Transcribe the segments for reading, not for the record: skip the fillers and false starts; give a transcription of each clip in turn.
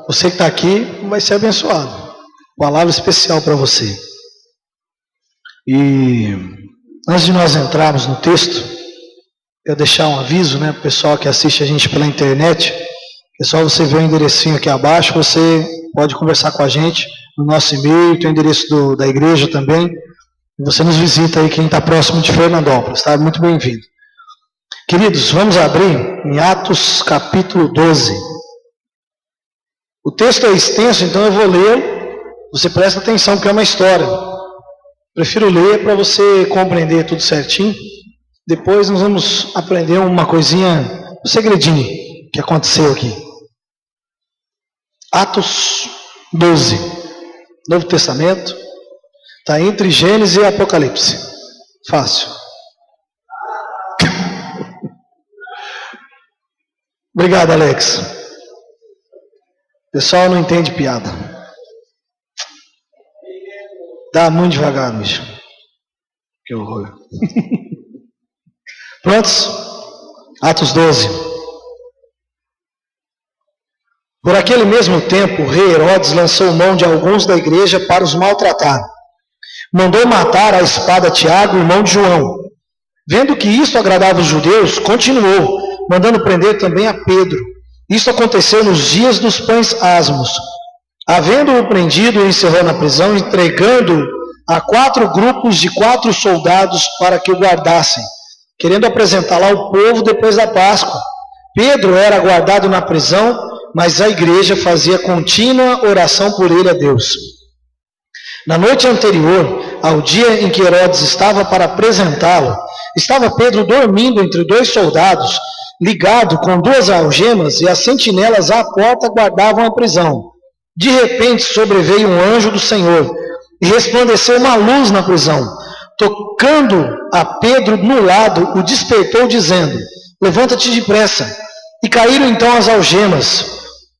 Você que está aqui vai ser abençoado. Palavra especial para você. E antes de nós entrarmos no texto, eu deixar um aviso, para o pessoal que assiste a gente pela internet. É só você ver o enderecinho aqui abaixo, você pode conversar com a gente no nosso e-mail, tem o endereço da igreja também. Você nos visita aí, quem está próximo de Fernandópolis, está muito bem-vindo. Queridos, vamos abrir em Atos capítulo 12. O texto é extenso, então eu vou ler, você presta atenção porque é uma história. Prefiro ler para você compreender tudo certinho. Depois nós vamos aprender uma coisinha, um segredinho que aconteceu aqui. Atos 12, Novo Testamento, está entre Gênesis e Apocalipse. Fácil. Obrigado, Alex. O pessoal não entende piada. Dá muito devagar, bicho. Que horror. Prontos? Atos 12. Por aquele mesmo tempo, o rei Herodes lançou mão de alguns da igreja para os maltratar. Mandou matar à espada Tiago, irmão de João. Vendo que isto agradava os judeus, continuou, mandando prender também a Pedro. Isto aconteceu nos dias dos pães asmos. Havendo-o prendido, encerrou na prisão, entregando-o a 4 grupos de 4 soldados para que o guardassem, querendo apresentá-lo ao povo depois da Páscoa. Pedro era guardado na prisão, mas a igreja fazia contínua oração por ele a Deus. Na noite anterior, ao dia em que Herodes estava para apresentá-lo, estava Pedro dormindo entre 2 soldados, ligado com 2 algemas, e as sentinelas à porta guardavam a prisão. De repente sobreveio um anjo do Senhor, e resplandeceu uma luz na prisão. Tocando a Pedro no lado, o despertou, dizendo: levanta-te depressa. E caíram então as algemas.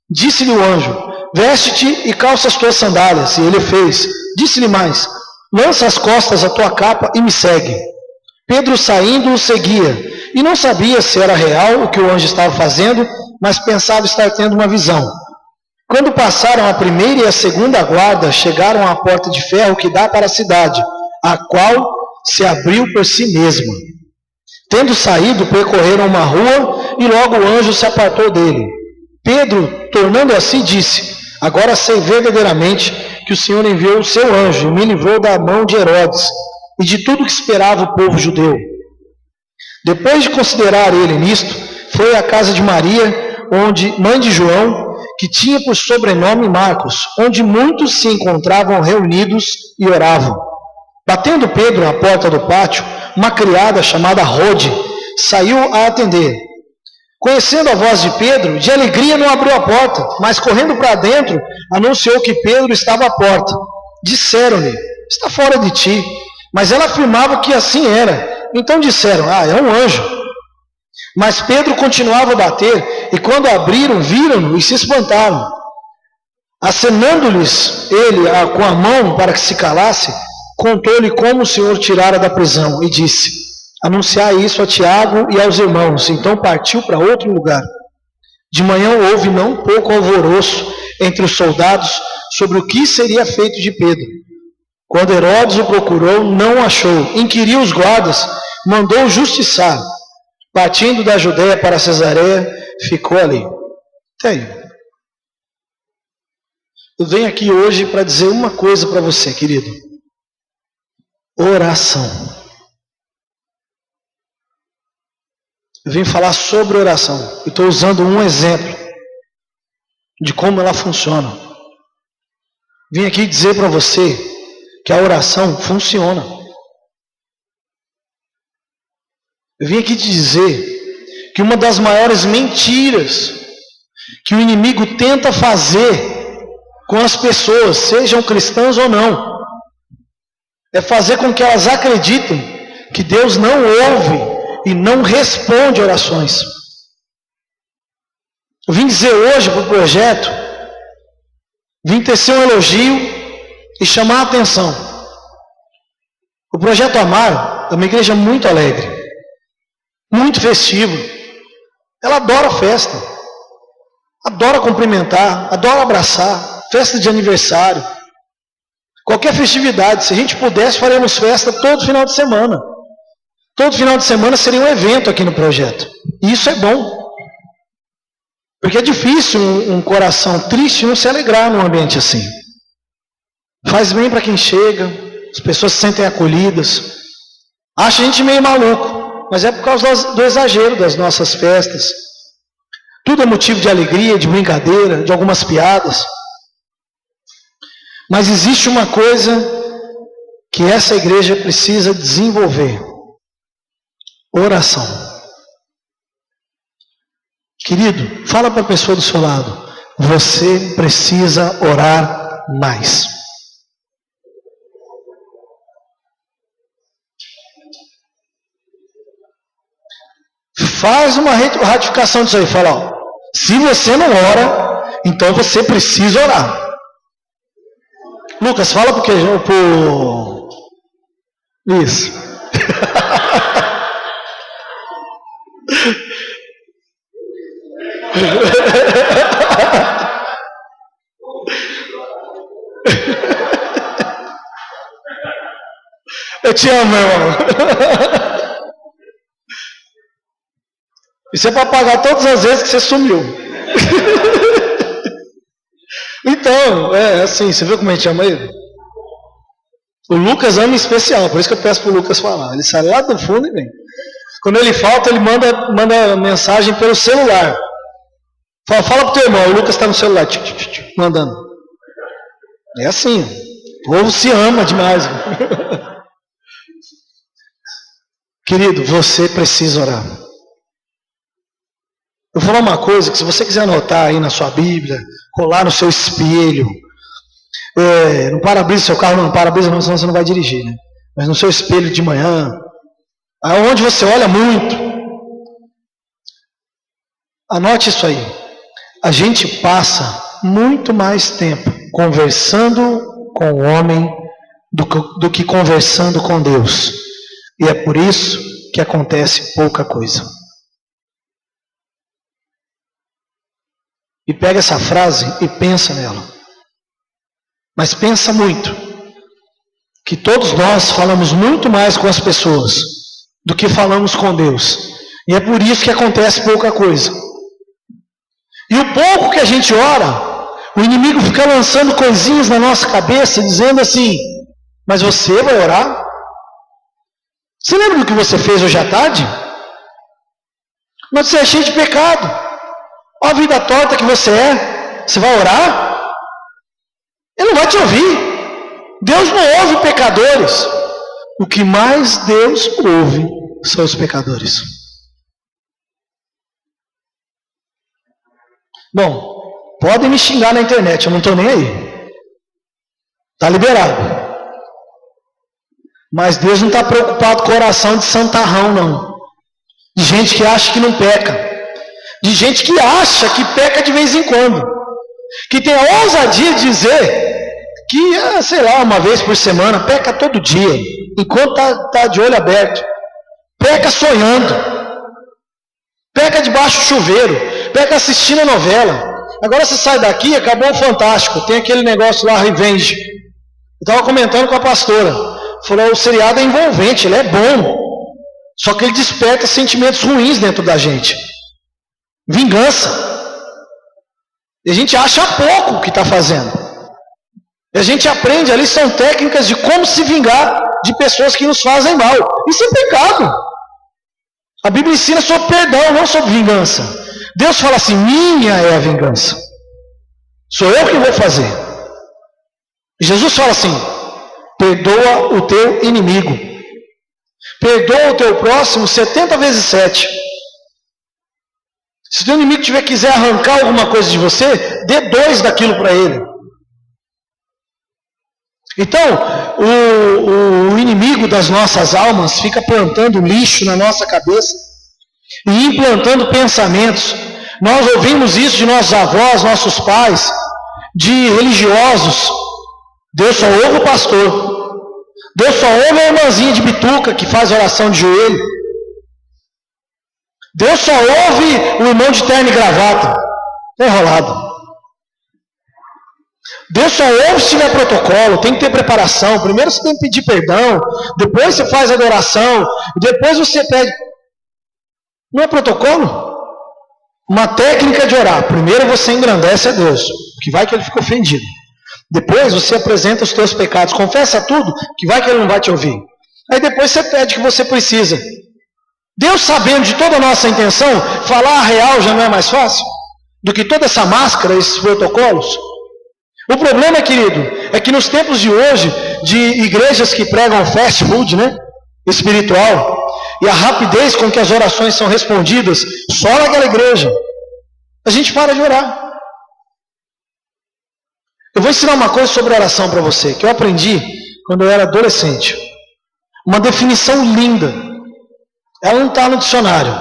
Disse-lhe o anjo: veste-te e calça as tuas sandálias. E ele fez. Disse-lhe mais: lança as costas a tua capa e me segue. Pedro, saindo, o seguia, e não sabia se era real o que o anjo estava fazendo, mas pensava estar tendo uma visão. Quando passaram a primeira e a segunda guarda, chegaram à porta de ferro que dá para a cidade, a qual se abriu por si mesma. Tendo saído, percorreram uma rua, e logo o anjo se apartou dele. Pedro, tornando a si, disse: agora sei verdadeiramente que o Senhor enviou o seu anjo e me livrou da mão de Herodes e de tudo que esperava o povo judeu. Depois de considerar ele nisto, foi à casa de Maria, mãe de João, que tinha por sobrenome Marcos, onde muitos se encontravam reunidos e oravam. Batendo Pedro na porta do pátio, uma criada chamada Rode saiu a atender. Conhecendo a voz de Pedro, de alegria não abriu a porta, mas correndo para dentro, anunciou que Pedro estava à porta. Disseram-lhe: está fora de ti. Mas ela afirmava que assim era. Então disseram: é um anjo. Mas Pedro continuava a bater, e quando abriram, viram-no e se espantaram. Acenando-lhes ele com a mão para que se calasse, contou-lhe como o Senhor tirara da prisão, e disse: anunciai isso a Tiago e aos irmãos. Então partiu para outro lugar. De manhã houve não pouco alvoroço entre os soldados sobre o que seria feito de Pedro. Quando Herodes o procurou, não o achou. Inquiriu os guardas, mandou justiçar. Partindo da Judéia para Cesareia, ficou ali. Até aí. Eu venho aqui hoje para dizer uma coisa para você, querido. Oração. Eu vim falar sobre oração. Eu estou usando um exemplo de como ela funciona. Vim aqui dizer para você que a oração funciona. Eu vim aqui te dizer que uma das maiores mentiras que o inimigo tenta fazer com as pessoas, sejam cristãs ou não, é fazer com que elas acreditem que Deus não ouve e não responde orações. Eu vim dizer hoje para o projeto, vim tecer um elogio e chamar a atenção. O Projeto Amar é uma igreja muito alegre, muito festiva. Ela adora festa. Adora cumprimentar, adora abraçar, festa de aniversário, qualquer festividade. Se a gente pudesse, faríamos festa todo final de semana. Todo final de semana seria um evento aqui no projeto. E isso é bom. Porque é difícil um coração triste não se alegrar num ambiente assim. Faz bem para quem chega, as pessoas se sentem acolhidas. Acha a gente meio maluco, mas é por causa do exagero das nossas festas. Tudo é motivo de alegria, de brincadeira, de algumas piadas. Mas existe uma coisa que essa igreja precisa desenvolver: oração. Querido, fala para a pessoa do seu lado: você precisa orar mais. Faz uma ratificação disso aí. Fala, ó, se você não ora, então você precisa orar. Lucas, fala porque isso. Eu te amo, meu irmão. Isso é para pagar todas as vezes que você sumiu. Então, é assim, você viu como a gente ama ele? O Lucas ama em especial, por isso que eu peço para o Lucas falar. Ele sai lá do fundo e vem. Quando ele falta, ele manda mensagem pelo celular. Fala pro teu irmão, o Lucas está no celular, mandando. É assim, o povo se ama demais. Querido, você precisa orar. Eu vou falar uma coisa que, se você quiser anotar aí na sua Bíblia, colar no seu espelho, no para-brisa do seu carro, não, para-brisa não, senão você não vai dirigir, né? Mas no seu espelho de manhã, aonde você olha muito, anote isso aí. A gente passa muito mais tempo conversando com o homem do que conversando com Deus. E é por isso que acontece pouca coisa. E pega essa frase e pensa nela. Mas pensa muito. Que todos nós falamos muito mais com as pessoas do que falamos com Deus. E é por isso que acontece pouca coisa. E o pouco que a gente ora, o inimigo fica lançando coisinhas na nossa cabeça, dizendo assim: mas você vai orar? Você lembra do que você fez hoje à tarde? Mas você é cheio de pecado. Olha a vida torta que você é. Você vai orar? Ele não vai te ouvir. Deus não ouve pecadores. O que mais Deus ouve são os pecadores. Bom, podem me xingar na internet, eu não estou nem aí. Está liberado. Mas Deus não está preocupado com o coração de santarrão, não. De gente que acha que não peca. De gente que acha que peca de vez em quando. Que tem a ousadia de dizer que, sei lá, uma vez por semana, peca todo dia. Enquanto está de olho aberto. Peca sonhando. Peca debaixo do chuveiro. Peca assistindo a novela. Agora você sai daqui, acabou o Fantástico. Tem aquele negócio lá, Revenge. Eu estava comentando com a pastora. Falou, o seriado é envolvente, ele é bom. Só que ele desperta sentimentos ruins dentro da gente. Vingança. E a gente acha pouco o que está fazendo. E a gente aprende ali, são técnicas de como se vingar de pessoas que nos fazem mal. Isso é pecado. A Bíblia ensina sobre perdão, não sobre vingança. Deus fala assim, minha é a vingança. Sou eu que vou fazer. E Jesus fala assim, perdoa o teu inimigo. Perdoa o teu próximo 70 vezes 7. Se o teu inimigo quiser arrancar alguma coisa de você, dê 2 daquilo para ele. Então, o inimigo das nossas almas fica plantando lixo na nossa cabeça e implantando pensamentos. Nós ouvimos isso de nossos avós, nossos pais, de religiosos. Deus só ouve o pastor. Deus só ouve a irmãzinha de bituca que faz oração de joelho. Deus só ouve o irmão de terno e gravata. É enrolado. Deus só ouve se tiver protocolo, tem que ter preparação. Primeiro você tem que pedir perdão, depois você faz adoração, depois você pede. Não é protocolo? Uma técnica de orar. Primeiro você engrandece a Deus, que vai que ele fica ofendido. Depois você apresenta os teus pecados, confessa tudo, que vai que ele não vai te ouvir. Aí depois você pede o que você precisa. Deus, sabendo de toda a nossa intenção, falar a real já não é mais fácil do que toda essa máscara, esses protocolos? O problema, querido, é que nos tempos de hoje, de igrejas que pregam fast food, né, espiritual, e a rapidez com que as orações são respondidas, só naquela igreja, a gente para de orar. Eu vou ensinar uma coisa sobre oração para você, que eu aprendi quando eu era adolescente. Uma definição linda. Ela não está no dicionário,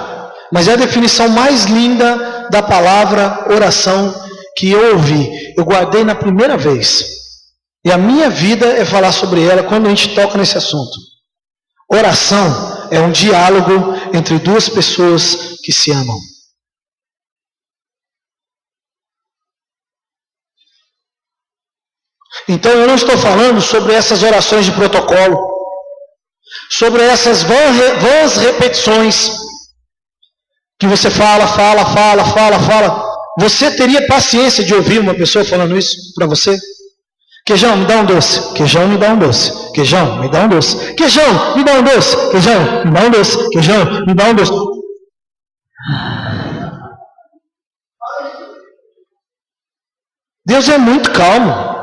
mas é a definição mais linda da palavra oração que eu ouvi. Eu guardei na primeira vez. E a minha vida é falar sobre ela quando a gente toca nesse assunto. Oração é um diálogo entre duas pessoas que se amam. Então eu não estou falando sobre essas orações de protocolo, sobre essas vãs repetições que você fala. Você teria paciência de ouvir uma pessoa falando isso para você? Queijão, me dá um doce. Queijão, me dá um doce. Queijão, me dá um doce. Queijão, me dá um doce. Queijão, me dá um doce. Queijão, me dá um doce. Deus é muito calmo.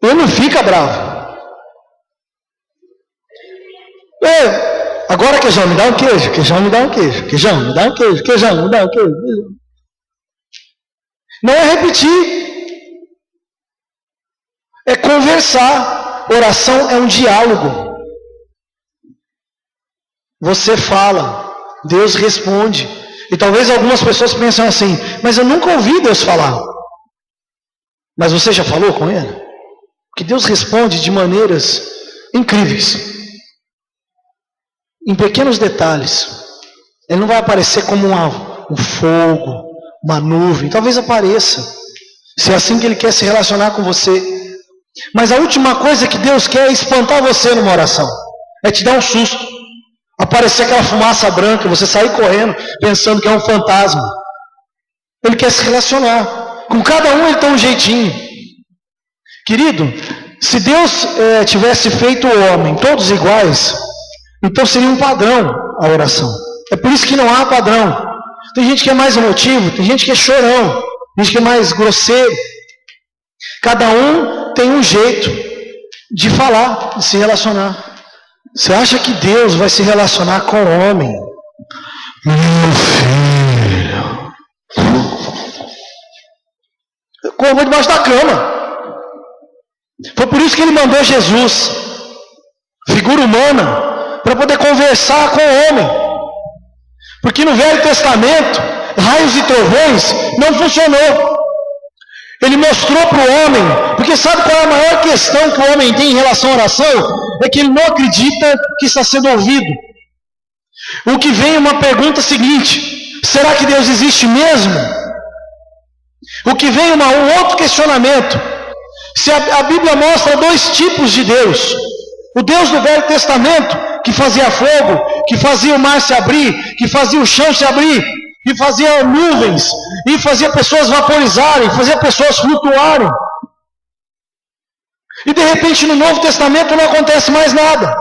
Ele não fica bravo. Agora, queijão, me dá um queijo. Queijão, me dá um queijo. Queijão, me dá um queijo. Queijão, me dá um queijo. Não é repetir. É conversar. Oração é um diálogo. Você fala, Deus responde. E talvez algumas pessoas pensem assim, mas eu nunca ouvi Deus falar. Mas você já falou com Ele? Porque Deus responde de maneiras incríveis. Em pequenos detalhes. Ele não vai aparecer como um fogo, uma nuvem. Talvez apareça. Se é assim que Ele quer se relacionar com você. Mas a última coisa que Deus quer é espantar você numa oração. É te dar um susto. Aparecer aquela fumaça branca, você sair correndo, pensando que é um fantasma. Ele quer se relacionar. Com cada um Ele tem um jeitinho. Querido, se Deus tivesse feito o homem todos iguais, então seria um padrão a oração. É por isso que não há padrão. Tem gente que é mais emotivo, tem gente que é chorão, tem gente que é mais grosseiro. Cada um tem um jeito de falar, de se relacionar. Você acha que Deus vai se relacionar com o homem? Meu filho. Colocou debaixo da cama. Foi por isso que Ele mandou Jesus, figura humana, para poder conversar com o homem. Porque no Velho Testamento, raios e trovões não funcionou. Ele mostrou para o homem, porque sabe qual é a maior questão que o homem tem em relação à oração? É que ele não acredita que está sendo ouvido. O que vem é uma pergunta seguinte: será que Deus existe mesmo? O que vem é um outro questionamento. Se a Bíblia mostra dois tipos de Deus. O Deus do Velho Testamento, que fazia fogo, que fazia o mar se abrir, que fazia o chão se abrir, que fazia nuvens, e fazia pessoas vaporizarem, fazia pessoas flutuarem. E de repente no Novo Testamento não acontece mais nada.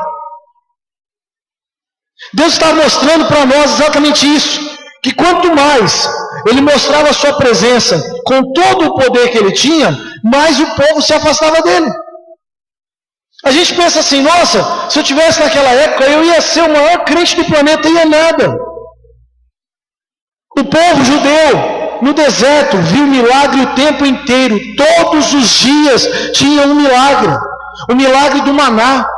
Deus está mostrando para nós exatamente isso, que quanto mais Ele mostrava a sua presença com todo o poder que Ele tinha, mais o povo se afastava dele. A gente pensa assim, nossa, se eu tivesse naquela época, eu ia ser o maior crente do planeta, ia nada. O povo judeu, no deserto, viu milagre o tempo inteiro. Todos os dias tinha um milagre. O milagre do maná.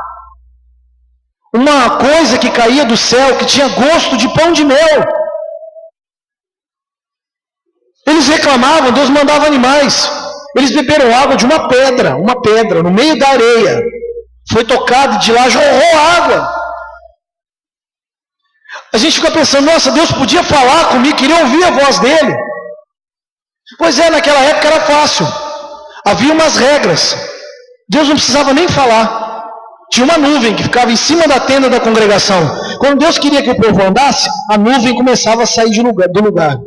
Uma coisa que caía do céu, que tinha gosto de pão de mel. Eles reclamavam, Deus mandava animais. Eles beberam água de uma pedra, no meio da areia. Foi tocado, de lá jorrou água. A gente fica pensando, nossa, Deus podia falar comigo, queria ouvir a voz dele. Pois é, naquela época era fácil. Havia umas regras. Deus não precisava nem falar. Tinha uma nuvem que ficava em cima da tenda da congregação. Quando Deus queria que o povo andasse, a nuvem começava a sair do lugar.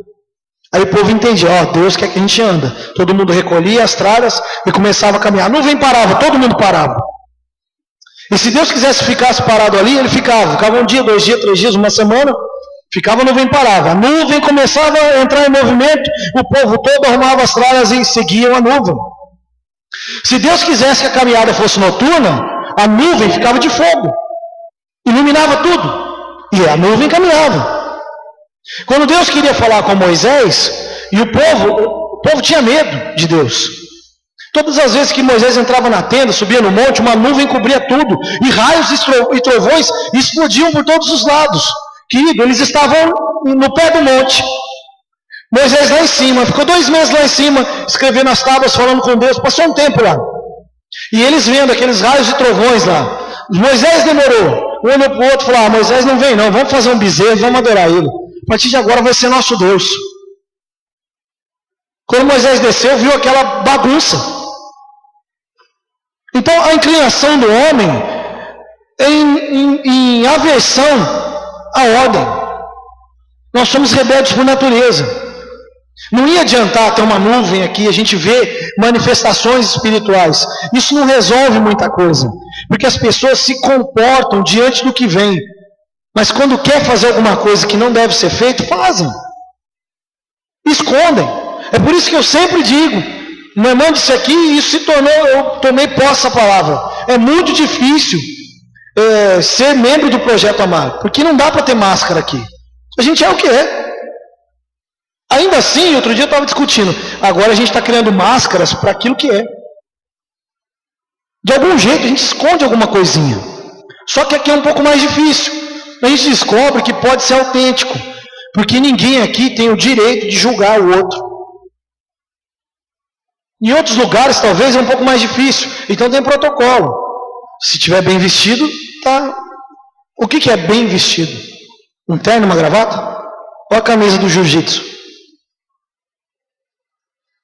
Aí o povo entendia, Deus quer que a gente anda. Todo mundo recolhia as tralhas e começava a caminhar. A nuvem parava, todo mundo parava. E se Deus quisesse ficasse parado ali, ele ficava um dia, 2 dias, 3 dias, uma semana, ficava, a nuvem parava. A nuvem começava a entrar em movimento, o povo todo arrumava as tralhas e seguiam a nuvem. Se Deus quisesse que a caminhada fosse noturna, a nuvem ficava de fogo, iluminava tudo, e a nuvem caminhava. Quando Deus queria falar com Moisés, e o povo tinha medo de Deus. Todas as vezes que Moisés entrava na tenda, subia no monte, uma nuvem cobria tudo, e raios e trovões explodiam por todos os lados. Querido, eles estavam no pé do monte, Moisés lá em cima, ficou 2 meses lá em cima, escrevendo as tábuas, falando com Deus, passou um tempo lá, e eles vendo aqueles raios e trovões lá. Moisés demorou, um olhou para o outro e falou, Moisés não vem não, vamos fazer um bezerro, vamos adorar ele, a partir de agora vai ser nosso Deus. Quando Moisés desceu, viu aquela bagunça. Então a inclinação do homem é em aversão à ordem. Nós somos rebeldes por natureza. Não ia adiantar ter uma nuvem aqui, a gente vê manifestações espirituais. Isso não resolve muita coisa, porque as pessoas se comportam diante do que vem. Mas quando quer fazer alguma coisa que não deve ser feito, fazem. Escondem. É por isso que eu sempre digo, meu irmão disse aqui, e isso se tornou, eu tomei posse da palavra. É muito difícil ser membro do Projeto Amar, porque não dá para ter máscara aqui. A gente é o que é. Ainda assim, outro dia eu estava discutindo, agora a gente está criando máscaras para aquilo que é. De algum jeito a gente esconde alguma coisinha. Só que aqui é um pouco mais difícil. A gente descobre que pode ser autêntico, porque ninguém aqui tem o direito de julgar o outro. Em outros lugares talvez é um pouco mais difícil, então tem protocolo. Se estiver bem vestido, tá. O que é bem vestido? Um terno e uma gravata? Ou a camisa do jiu-jitsu?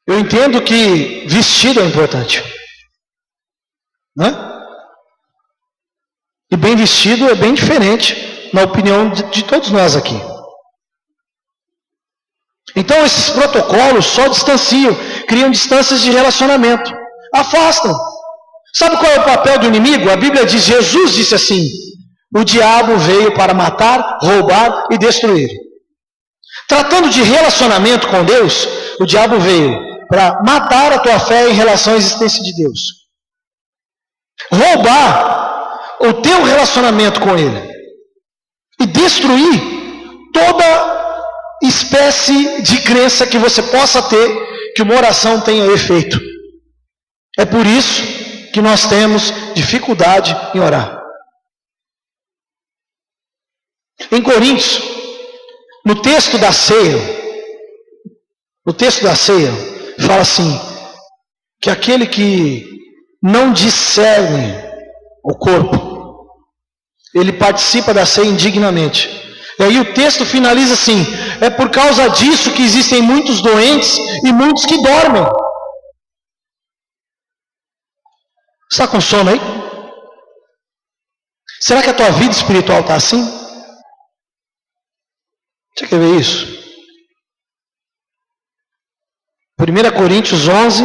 Eu entendo que vestido é importante, né? E bem vestido é bem diferente, na opinião de todos nós aqui. Então esses protocolos só distanciam, criam distâncias de relacionamento, afastam. Sabe qual é o papel do inimigo? A Bíblia diz, Jesus disse assim, o diabo veio para matar, roubar e destruir. Tratando de relacionamento com Deus, o diabo veio para matar a tua fé em relação à existência de Deus. Roubar o teu relacionamento com Ele. E destruir toda espécie de crença que você possa ter que uma oração tenha efeito. É por isso que nós temos dificuldade em orar. Em Coríntios, no texto da ceia, fala assim, que aquele que não discerne o corpo, ele participa da ceia indignamente. E aí o texto finaliza assim, é por causa disso que existem muitos doentes e muitos que dormem. Você está com sono aí? Será que a tua vida espiritual está assim? Você quer ver isso? 1 Coríntios 11,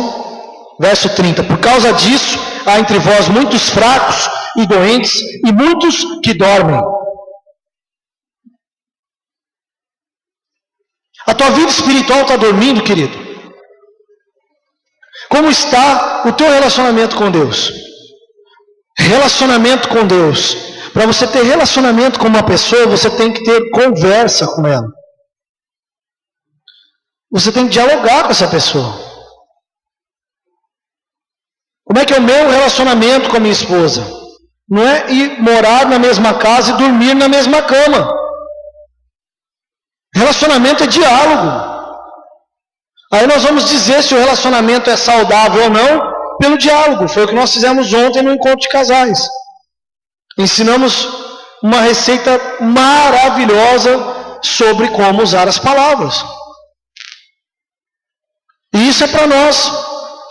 verso 30. Por causa disso, há entre vós muitos fracos e doentes e muitos que dormem. A tua vida espiritual está dormindo, querido? Como está o teu relacionamento com Deus? Relacionamento com Deus. Para você ter relacionamento com uma pessoa, você tem que ter conversa com ela. Você tem que dialogar com essa pessoa. Como é que é o meu relacionamento com a minha esposa? Não é ir morar na mesma casa e dormir na mesma cama. Relacionamento é diálogo. Aí nós vamos dizer se o relacionamento é saudável ou não pelo diálogo. Foi o que nós fizemos ontem no encontro de casais. Ensinamos uma receita maravilhosa sobre como usar as palavras. E isso é para nós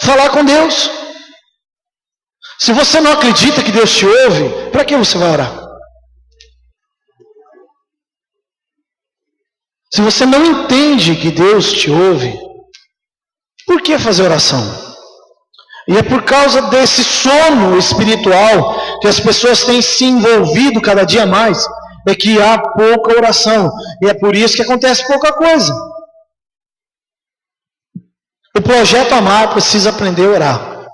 falar com Deus. Se você não acredita que Deus te ouve, para que você vai orar? Se você não entende que Deus te ouve, por que fazer oração? E é por causa desse sono espiritual que as pessoas têm se envolvido cada dia mais, é que há pouca oração. E é por isso que acontece pouca coisa. O projeto Amar precisa aprender a orar.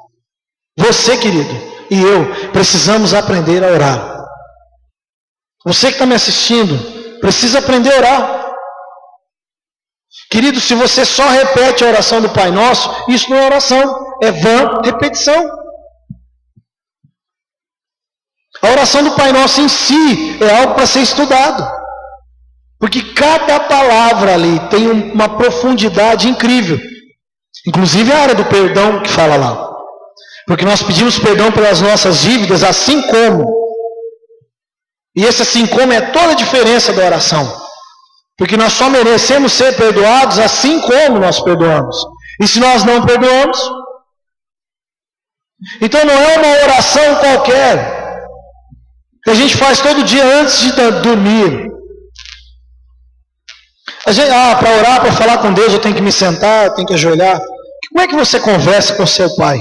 Você, querido, e eu precisamos aprender a orar. Você que está me assistindo, precisa aprender a orar. Querido, se você só repete a oração do Pai Nosso, isso não é oração, é vã repetição. A oração do Pai Nosso em si é algo para ser estudado. Porque cada palavra ali tem uma profundidade incrível. Inclusive a área do perdão que fala lá. Porque nós pedimos perdão pelas nossas dívidas, assim como. E esse assim como é toda a diferença da oração. Porque nós só merecemos ser perdoados assim como nós perdoamos. E se nós não perdoamos? Então não é uma oração qualquer que a gente faz todo dia antes de dormir. Para orar, para falar com Deus, eu tenho que me sentar, eu tenho que ajoelhar. Como é que você conversa com seu pai?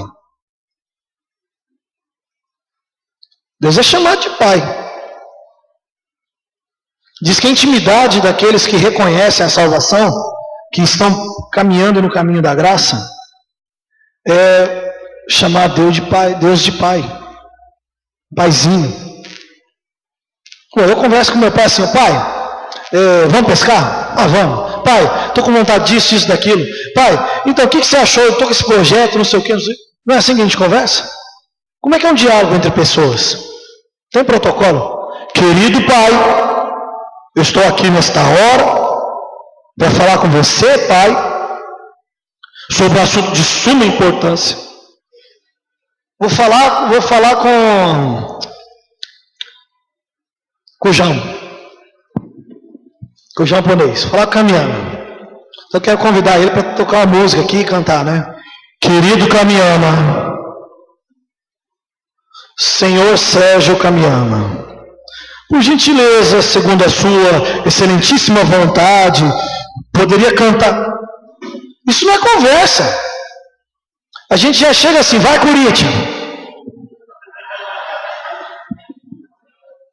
Deus é chamado de pai. Diz que a intimidade daqueles que reconhecem a salvação, que estão caminhando no caminho da graça, é chamar Deus de pai, paizinho. Eu converso com meu pai assim, pai, vamos pescar? Vamos. Pai, estou com vontade disso, disso, daquilo. Pai, então o que você achou? Eu estou com esse projeto, não sei o quê. Não é assim que a gente conversa? Como é que é um diálogo entre pessoas? Tem protocolo? Querido pai, eu estou aqui nesta hora para falar com você, pai, sobre um assunto de suma importância. Vou falar com o João. Com o japonês. Vou falar com o Camiyama. Então eu quero convidar ele para tocar uma música aqui e cantar, né? Querido Camiyama, Senhor Sérgio Camiyama, por gentileza, segundo a sua excelentíssima vontade, poderia cantar. Isso não é conversa. A gente já chega assim, vai Corinthians.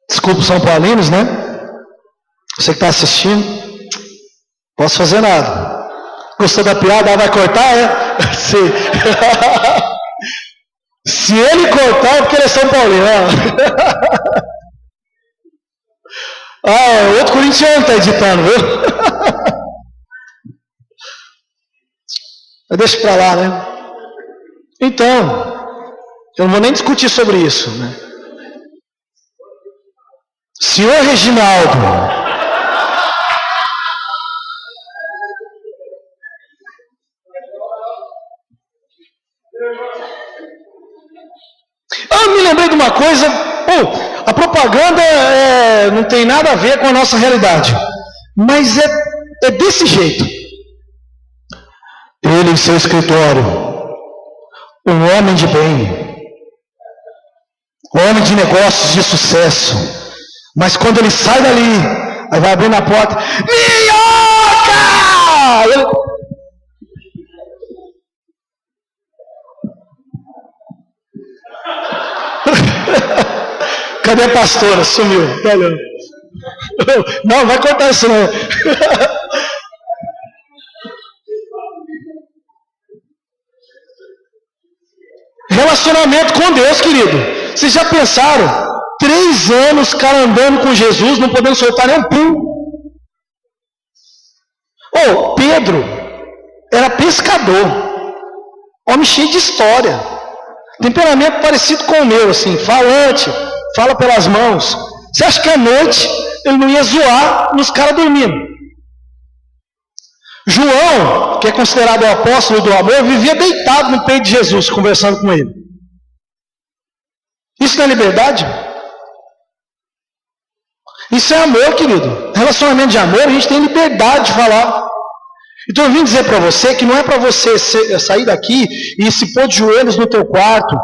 Desculpa os São Paulinos, né? Você que está assistindo, posso fazer nada. Gostou da piada? Vai cortar, é? Sim. Se ele cortar, é porque ele é São Paulino. O outro corintiano está editando, viu? Mas deixa para lá, né? Então, eu não vou nem discutir sobre isso, né? Senhor Reginaldo, eu me lembrei de uma coisa. A propaganda não tem nada a ver com a nossa realidade, mas é desse jeito. Ele em seu escritório, um homem de bem, um homem de negócios de sucesso, mas quando ele sai dali, aí vai abrir na porta, minhoca! Cadê a pastora? Sumiu. Não, vai cortar isso não. Relacionamento com Deus, querido. Vocês já pensaram? 3 anos, cara andando com Jesus, não podendo soltar nem um pum. Pedro era pescador. Homem cheio de história. Temperamento parecido com o meu, assim, falante, fala pelas mãos. Você acha que à noite ele não ia zoar nos caras dormindo? João, que é considerado o apóstolo do amor, vivia deitado no peito de Jesus, conversando com ele. Isso não é liberdade? Isso é amor, querido. Relacionamento de amor, a gente tem liberdade de falar. Então eu vim dizer para você que não é para você sair daqui e se pôr de joelhos no teu quarto.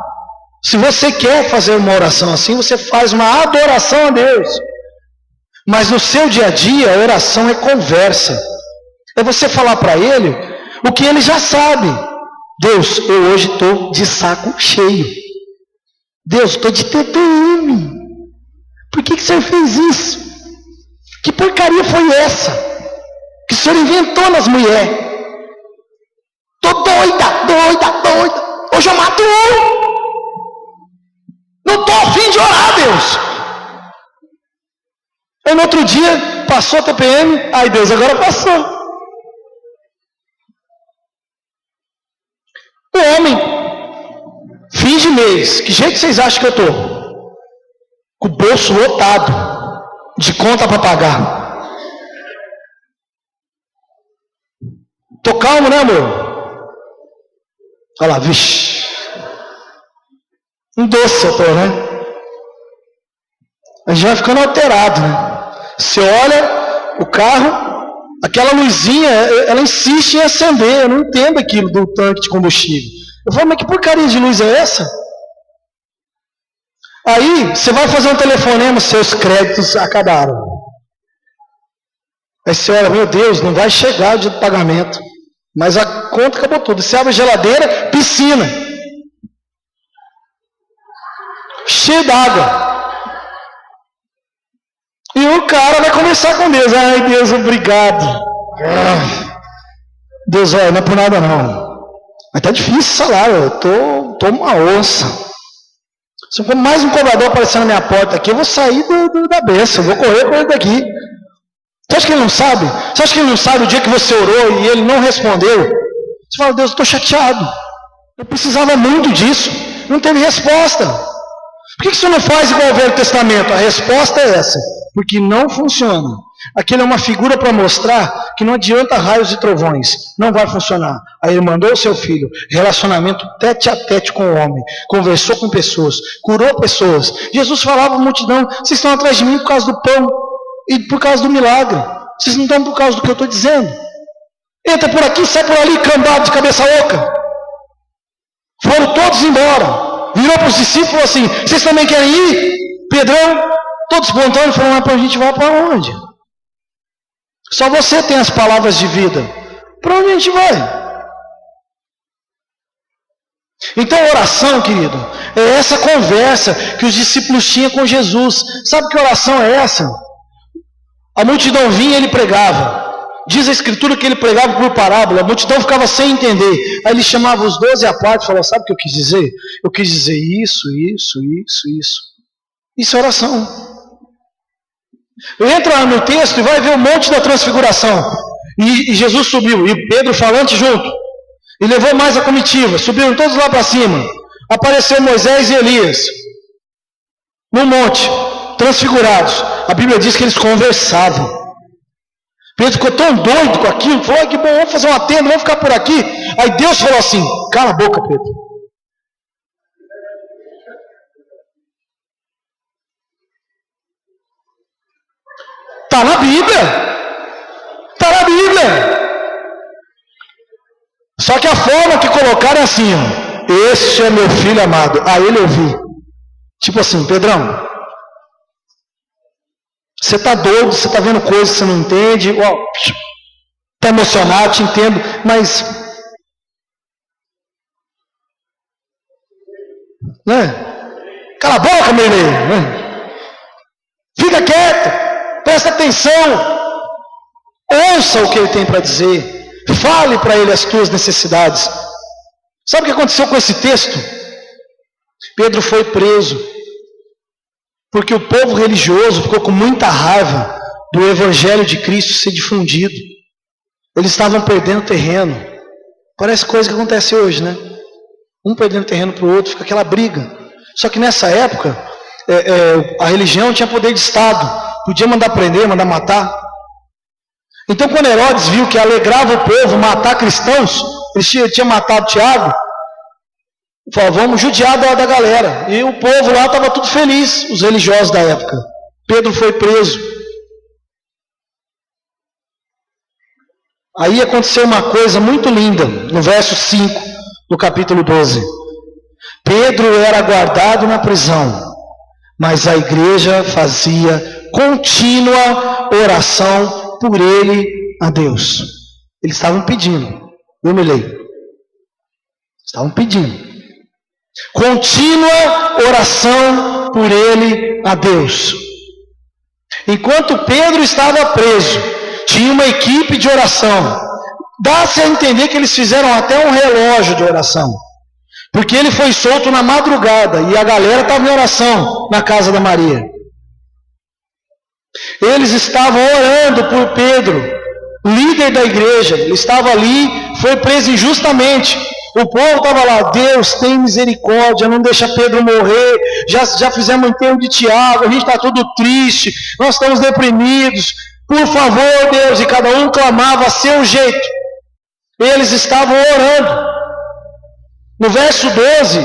Se você quer fazer uma oração assim, você faz uma adoração a Deus. Mas no seu dia a dia, a oração é conversa. É você falar para Ele o que Ele já sabe. Deus, eu hoje estou de saco cheio. Deus, estou de TPM. Por que o Senhor fez isso? Que porcaria foi essa? Que o Senhor inventou nas mulheres? Estou doida. Hoje eu mato um. Não estou a fim de orar, Deus. Aí no outro dia, passou a TPM. Ai, Deus, agora passou. O homem, fim de mês, que jeito vocês acham que eu estou? Com o bolso lotado de conta para pagar. Tô calmo, né, amor? Olha lá, vixe. Um doce eu tô, né? A gente vai ficando alterado, né? Você olha o carro, aquela luzinha, ela insiste em acender. Eu não entendo aquilo do tanque de combustível. Eu falo, mas que porcaria de luz é essa? Aí, você vai fazer um telefonema, seus créditos acabaram. Aí você olha, meu Deus, não vai chegar o dia do pagamento. Mas a conta acabou tudo. Você abre a geladeira, piscina. Cheio d'água. E o cara vai conversar com Deus. Ai, Deus, obrigado. Deus, olha, não é por nada não. Mas tá difícil o salário. Eu tô uma onça. Se for mais um cobrador aparecer na minha porta aqui, eu vou sair da bênção. Eu vou correr com ele daqui. Você acha que ele não sabe? Você acha que ele não sabe o dia que você orou e ele não respondeu? Você fala, Deus, eu estou chateado. Eu precisava muito disso. Não teve resposta. Por que você não faz igual ao Velho Testamento? A resposta é essa. Porque não funciona. Aquilo é uma figura para mostrar que não adianta raios e trovões. Não vai funcionar. Aí ele mandou o seu filho. Relacionamento tete a tete com o homem. Conversou com pessoas. Curou pessoas. Jesus falava à multidão, vocês estão atrás de mim por causa do pão. E por causa do milagre. Vocês não estão por causa do que eu estou dizendo. Entra por aqui, sai por ali, cambado de cabeça oca. Foram todos embora. Virou para os discípulos e falou assim, vocês também querem ir? Pedrão, todos espontâneos, falaram, mas a gente vai para onde? Só você tem as palavras de vida. Para onde a gente vai? Então a oração, querido, é essa conversa que os discípulos tinham com Jesus. Sabe que oração é essa? A multidão vinha e ele pregava. Diz a escritura que ele pregava por parábola. A multidão ficava sem entender. Aí ele chamava os 12 à parte e falou, sabe o que eu quis dizer? Eu quis dizer isso. Isso é oração. Entra no texto e vai ver o monte da transfiguração. E Jesus subiu, e Pedro falante junto. E levou mais a comitiva. Subiram todos lá para cima. Apareceu Moisés e Elias. No monte, transfigurados. A Bíblia diz que eles conversavam. Pedro ficou tão doido com aquilo, falou, que bom, vamos fazer uma tenda, vamos ficar por aqui. Aí Deus falou assim, cala a boca, Pedro. Está na Bíblia. Está na Bíblia. Só que a forma que colocaram é assim, ó, este é meu filho amado. Aí ele ouviu. Tipo assim, Pedrão, você está doido, você está vendo coisas que você não entende, está emocionado, te entendo, mas né? Cala a boca, meu irmão, né? Fica quieto, presta atenção, ouça o que ele tem para dizer, fale para ele as tuas necessidades. Sabe o que aconteceu com esse texto? Pedro foi preso. Porque o povo religioso ficou com muita raiva do Evangelho de Cristo ser difundido. Eles estavam perdendo terreno. Parece coisa que acontece hoje, né? Um perdendo terreno para o outro, fica aquela briga. Só que nessa época, a religião tinha poder de Estado. Podia mandar prender, mandar matar. Então quando Herodes viu que alegrava o povo matar cristãos, ele tinha matado Tiago, falou, vamos judiar da galera. E o povo lá estava tudo feliz, os religiosos da época. Pedro foi preso. Aí aconteceu uma coisa muito linda, no verso 5 do capítulo 12. Pedro era guardado na prisão, mas a igreja fazia contínua oração por ele a Deus. Eles estavam pedindo, eu me leio. Estavam pedindo. Contínua oração por ele a Deus. Enquanto Pedro estava preso, tinha uma equipe de oração. Dá-se a entender que eles fizeram até um relógio de oração. Porque ele foi solto na madrugada e a galera estava em oração na casa da Maria. Eles estavam orando por Pedro, líder da igreja. Ele estava ali, foi preso injustamente. O povo estava lá, Deus tem misericórdia, não deixa Pedro morrer, já fizemos o enterro de Tiago, a gente está todo triste, nós estamos deprimidos, por favor Deus, e cada um clamava a seu jeito. Eles estavam orando. No verso 12,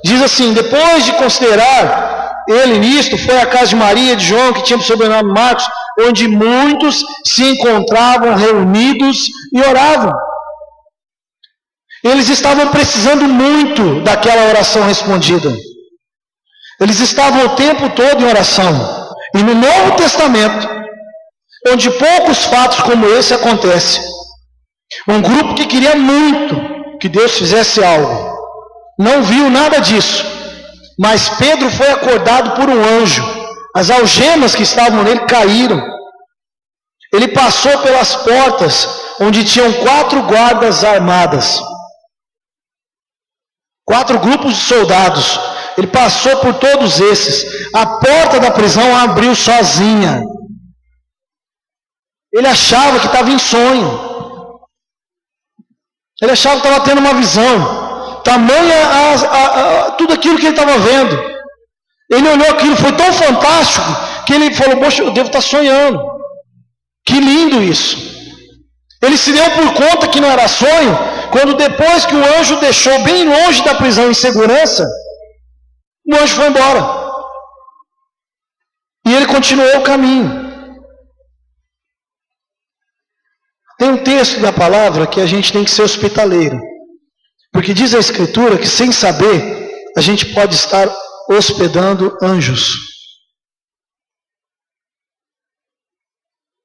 diz assim, depois de considerar ele nisto, foi à casa de Maria e de João, que tinha o sobrenome Marcos, onde muitos se encontravam reunidos e oravam. Eles estavam precisando muito daquela oração respondida. Eles estavam o tempo todo em oração. E no Novo Testamento, onde poucos fatos como esse acontecem, um grupo que queria muito que Deus fizesse algo, não viu nada disso. Mas Pedro foi acordado por um anjo. As algemas que estavam nele caíram. Ele passou pelas portas, onde tinham 4 guardas armadas. 4 grupos de soldados. Ele passou por todos esses. A porta da prisão abriu sozinha. Ele achava que estava em sonho. Ele achava que estava tendo uma visão. Tamanha tudo aquilo que ele estava vendo. Ele olhou aquilo, foi tão fantástico, que ele falou, poxa, eu devo estar sonhando. Que lindo isso. Ele se deu por conta que não era sonho, quando depois que o anjo deixou bem longe da prisão em segurança, o anjo foi embora. E ele continuou o caminho. Tem um texto da palavra que a gente tem que ser hospitaleiro. Porque diz a Escritura que sem saber, a gente pode estar hospedando anjos.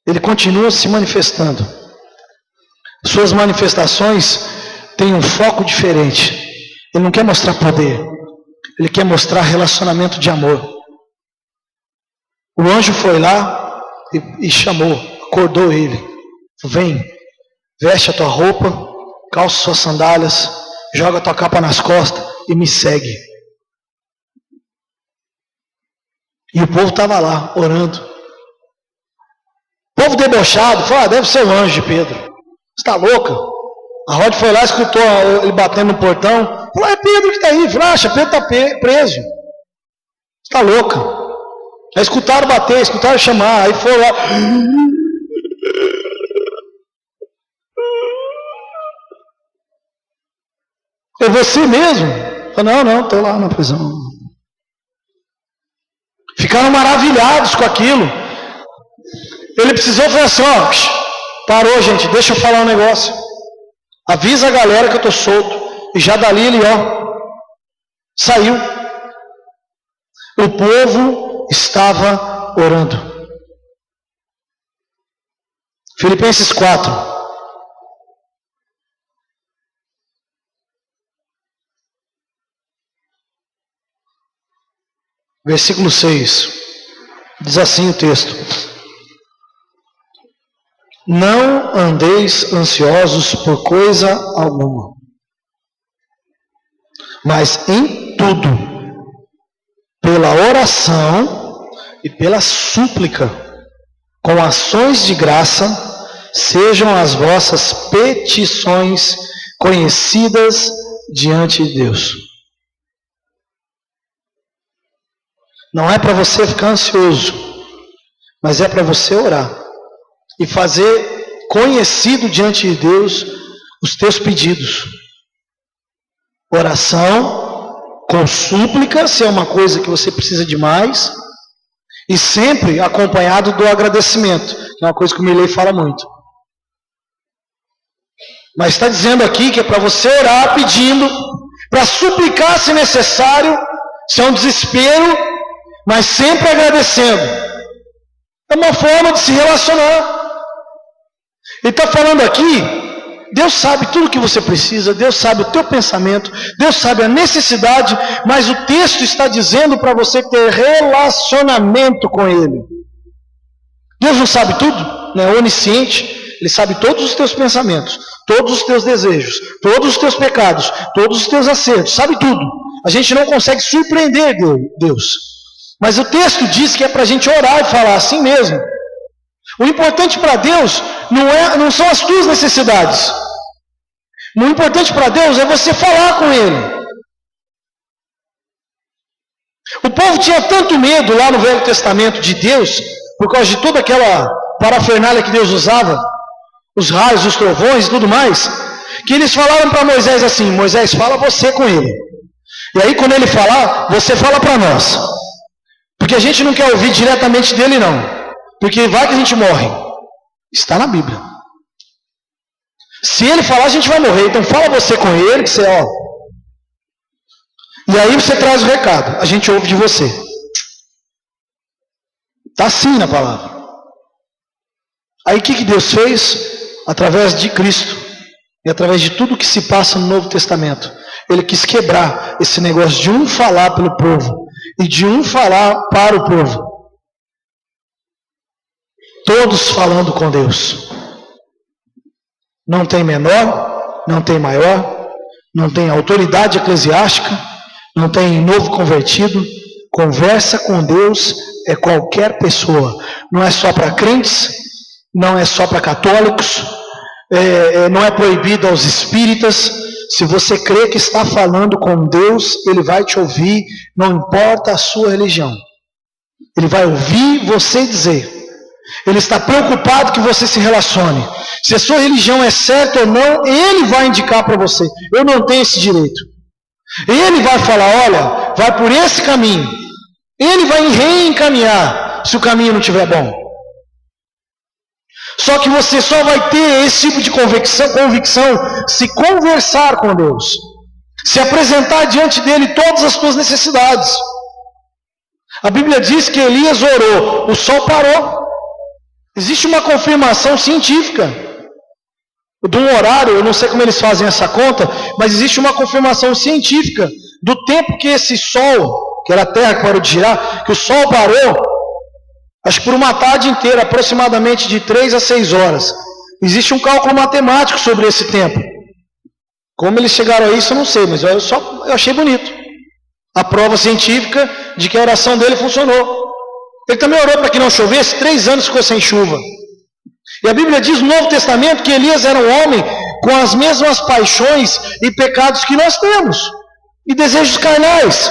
Ele continua se manifestando. Suas manifestações têm um foco diferente. Ele não quer mostrar poder. Ele quer mostrar relacionamento de amor. O anjo foi lá e chamou, acordou ele. Vem, veste a tua roupa, calça suas sandálias, joga a tua capa nas costas e me segue. E o povo estava lá, orando. O povo debochado, falou, deve ser o anjo de Pedro. Você está louca? A Rod foi lá, escutou ele batendo no portão. Falou, é Pedro que está aí. Fracha, Pedro está preso. Você está louca? Aí escutaram bater, escutaram chamar. Aí foi lá. É você mesmo? Falei, não, estou lá na prisão. Ficaram maravilhados com aquilo. Ele precisou falar assim, parou gente, deixa eu falar um negócio. Avisa a galera que eu estou solto. E já dali ele, saiu. O povo estava orando. Filipenses 4. Versículo 6. Diz assim o texto. Não andeis ansiosos por coisa alguma, mas em tudo, pela oração e pela súplica, com ações de graça, sejam as vossas petições conhecidas diante de Deus. Não é para você ficar ansioso, mas é para você orar. E fazer conhecido diante de Deus os teus pedidos. Oração, com súplica, se é uma coisa que você precisa de mais. E sempre acompanhado do agradecimento, que é uma coisa que o Milei fala muito. Mas está dizendo aqui que é para você orar pedindo, para suplicar se necessário, se é um desespero, mas sempre agradecendo. É uma forma de se relacionar. Ele está falando aqui, Deus sabe tudo o que você precisa, Deus sabe o teu pensamento, Deus sabe a necessidade, mas o texto está dizendo para você ter relacionamento com Ele. Deus não sabe tudo, não é onisciente, Ele sabe todos os teus pensamentos, todos os teus desejos, todos os teus pecados, todos os teus acertos, sabe tudo. A gente não consegue surpreender Deus. Mas o texto diz que é para a gente orar e falar assim mesmo. O importante para Deus não são as tuas necessidades. O importante para Deus é você falar com Ele. O povo tinha tanto medo lá no Velho Testamento de Deus, por causa de toda aquela parafernália que Deus usava, os raios, os trovões e tudo mais, que eles falaram para Moisés assim: Moisés, fala você com ele. E aí quando ele falar, você fala para nós. Porque a gente não quer ouvir diretamente dele não. Porque vai que a gente morre. Está na Bíblia. Se ele falar, a gente vai morrer. Então fala você com ele, que você, E aí você traz o recado. A gente ouve de você. Está assim na palavra. Aí o que Deus fez? Através de Cristo e através de tudo que se passa no Novo Testamento, Ele quis quebrar esse negócio de um falar pelo povo e de um falar para o povo. Todos falando com Deus. Não tem menor, não tem maior, não tem autoridade eclesiástica, não tem novo convertido. Conversa com Deus é qualquer pessoa. Não é só para crentes, não é só para católicos, não é proibido aos espíritas. Se você crê que está falando com Deus, Ele vai te ouvir, não importa a sua religião. Ele vai ouvir você dizer. Ele está preocupado que você se relacione. Se a sua religião é certa ou não, Ele vai indicar para você. Eu não tenho esse direito. Ele vai falar, olha, vai por esse caminho. Ele vai reencaminhar, se o caminho não estiver bom. Só que você só vai ter esse tipo de convicção se conversar com Deus. Se apresentar diante dele todas as suas necessidades. A Bíblia diz que Elias orou, o sol parou. Existe uma confirmação científica de um horário, eu não sei como eles fazem essa conta, mas existe uma confirmação científica do tempo que esse sol, que era a Terra que parou de girar, que o sol parou, acho que por uma tarde inteira, aproximadamente de 3 a 6 horas. Existe um cálculo matemático sobre esse tempo. Como eles chegaram a isso, eu não sei, mas eu achei bonito. A prova científica de que a oração dele funcionou. Ele também orou para que não chovesse, 3 anos ficou sem chuva. E a Bíblia diz no Novo Testamento que Elias era um homem com as mesmas paixões e pecados que nós temos, e desejos carnais.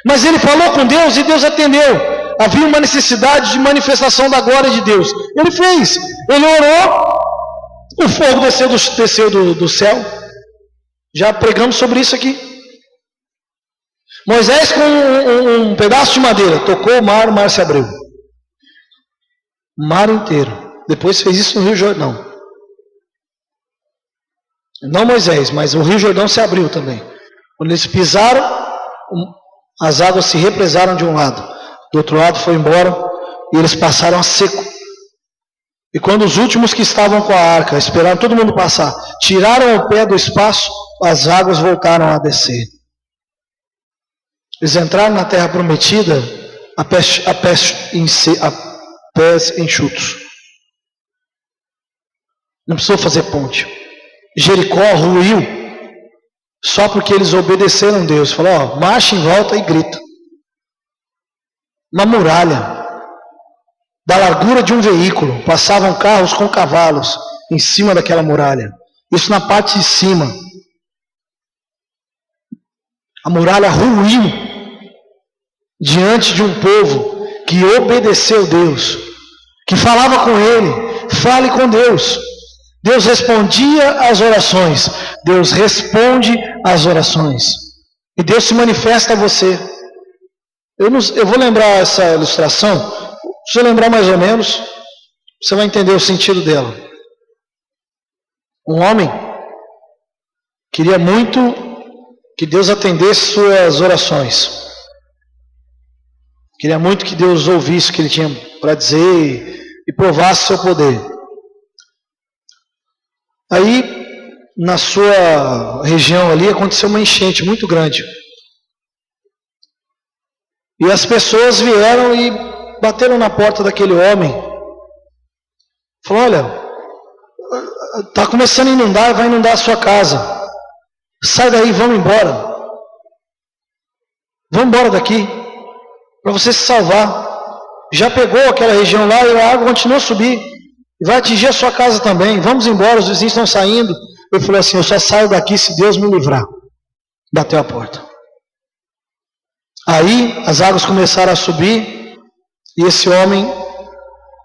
Mas ele falou com Deus e Deus atendeu. Havia uma necessidade de manifestação da glória de Deus. Ele fez. Ele orou. O fogo desceu do céu. Já pregamos sobre isso aqui. Moisés com um pedaço de madeira tocou o mar se abriu. O mar inteiro. Depois fez isso no Rio Jordão. Não Moisés, mas o Rio Jordão se abriu também. Quando eles pisaram, as águas se represaram de um lado. Do outro lado foi embora e eles passaram a seco. E quando os últimos que estavam com a arca, esperaram todo mundo passar, tiraram o pé do espaço, as águas voltaram a descer. Eles entraram na terra prometida a pés enxutos. Não precisou fazer ponte. Jericó ruiu só porque eles obedeceram a Deus. Falou, marcha em volta e grita. Uma muralha da largura de um veículo. Passavam carros com cavalos em cima daquela muralha. Isso na parte de cima. A muralha ruiu diante de um povo que obedeceu a Deus, que falava com Ele. Fale com Deus. Deus respondia às orações. Deus responde às orações. E Deus se manifesta a você. Eu vou lembrar essa ilustração. Se eu lembrar mais ou menos, você vai entender o sentido dela. Um homem queria muito que Deus atendesse suas orações. Queria muito que Deus ouvisse o que ele tinha para dizer e provasse seu poder. Aí, na sua região ali, aconteceu uma enchente muito grande. E as pessoas vieram e bateram na porta daquele homem. Falaram: olha, está começando a inundar, vai inundar a sua casa. Sai daí, vamos embora. Vamos embora daqui, para você se salvar. Já pegou aquela região lá e a água continua a subir. E vai atingir a sua casa também. Vamos embora, os vizinhos estão saindo. Ele falou assim: eu só saio daqui se Deus me livrar. Bateu a porta. Aí as águas começaram a subir. E esse homem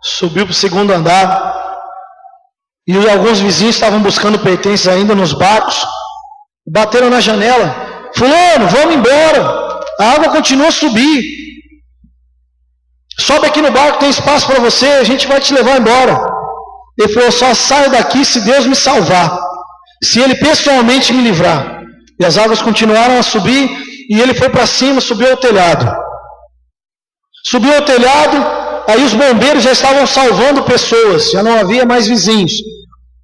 subiu para o segundo andar. E alguns vizinhos estavam buscando pertences ainda nos barcos. Bateram na janela: fulano, vamos embora. A água continua a subir. Sobe aqui no barco, tem espaço para você, a gente vai te levar embora. Ele falou: só saio daqui se Deus me salvar, se Ele pessoalmente me livrar. E as águas continuaram a subir, e ele foi para cima, subiu ao telhado. Subiu ao telhado, aí os bombeiros já estavam salvando pessoas, já não havia mais vizinhos.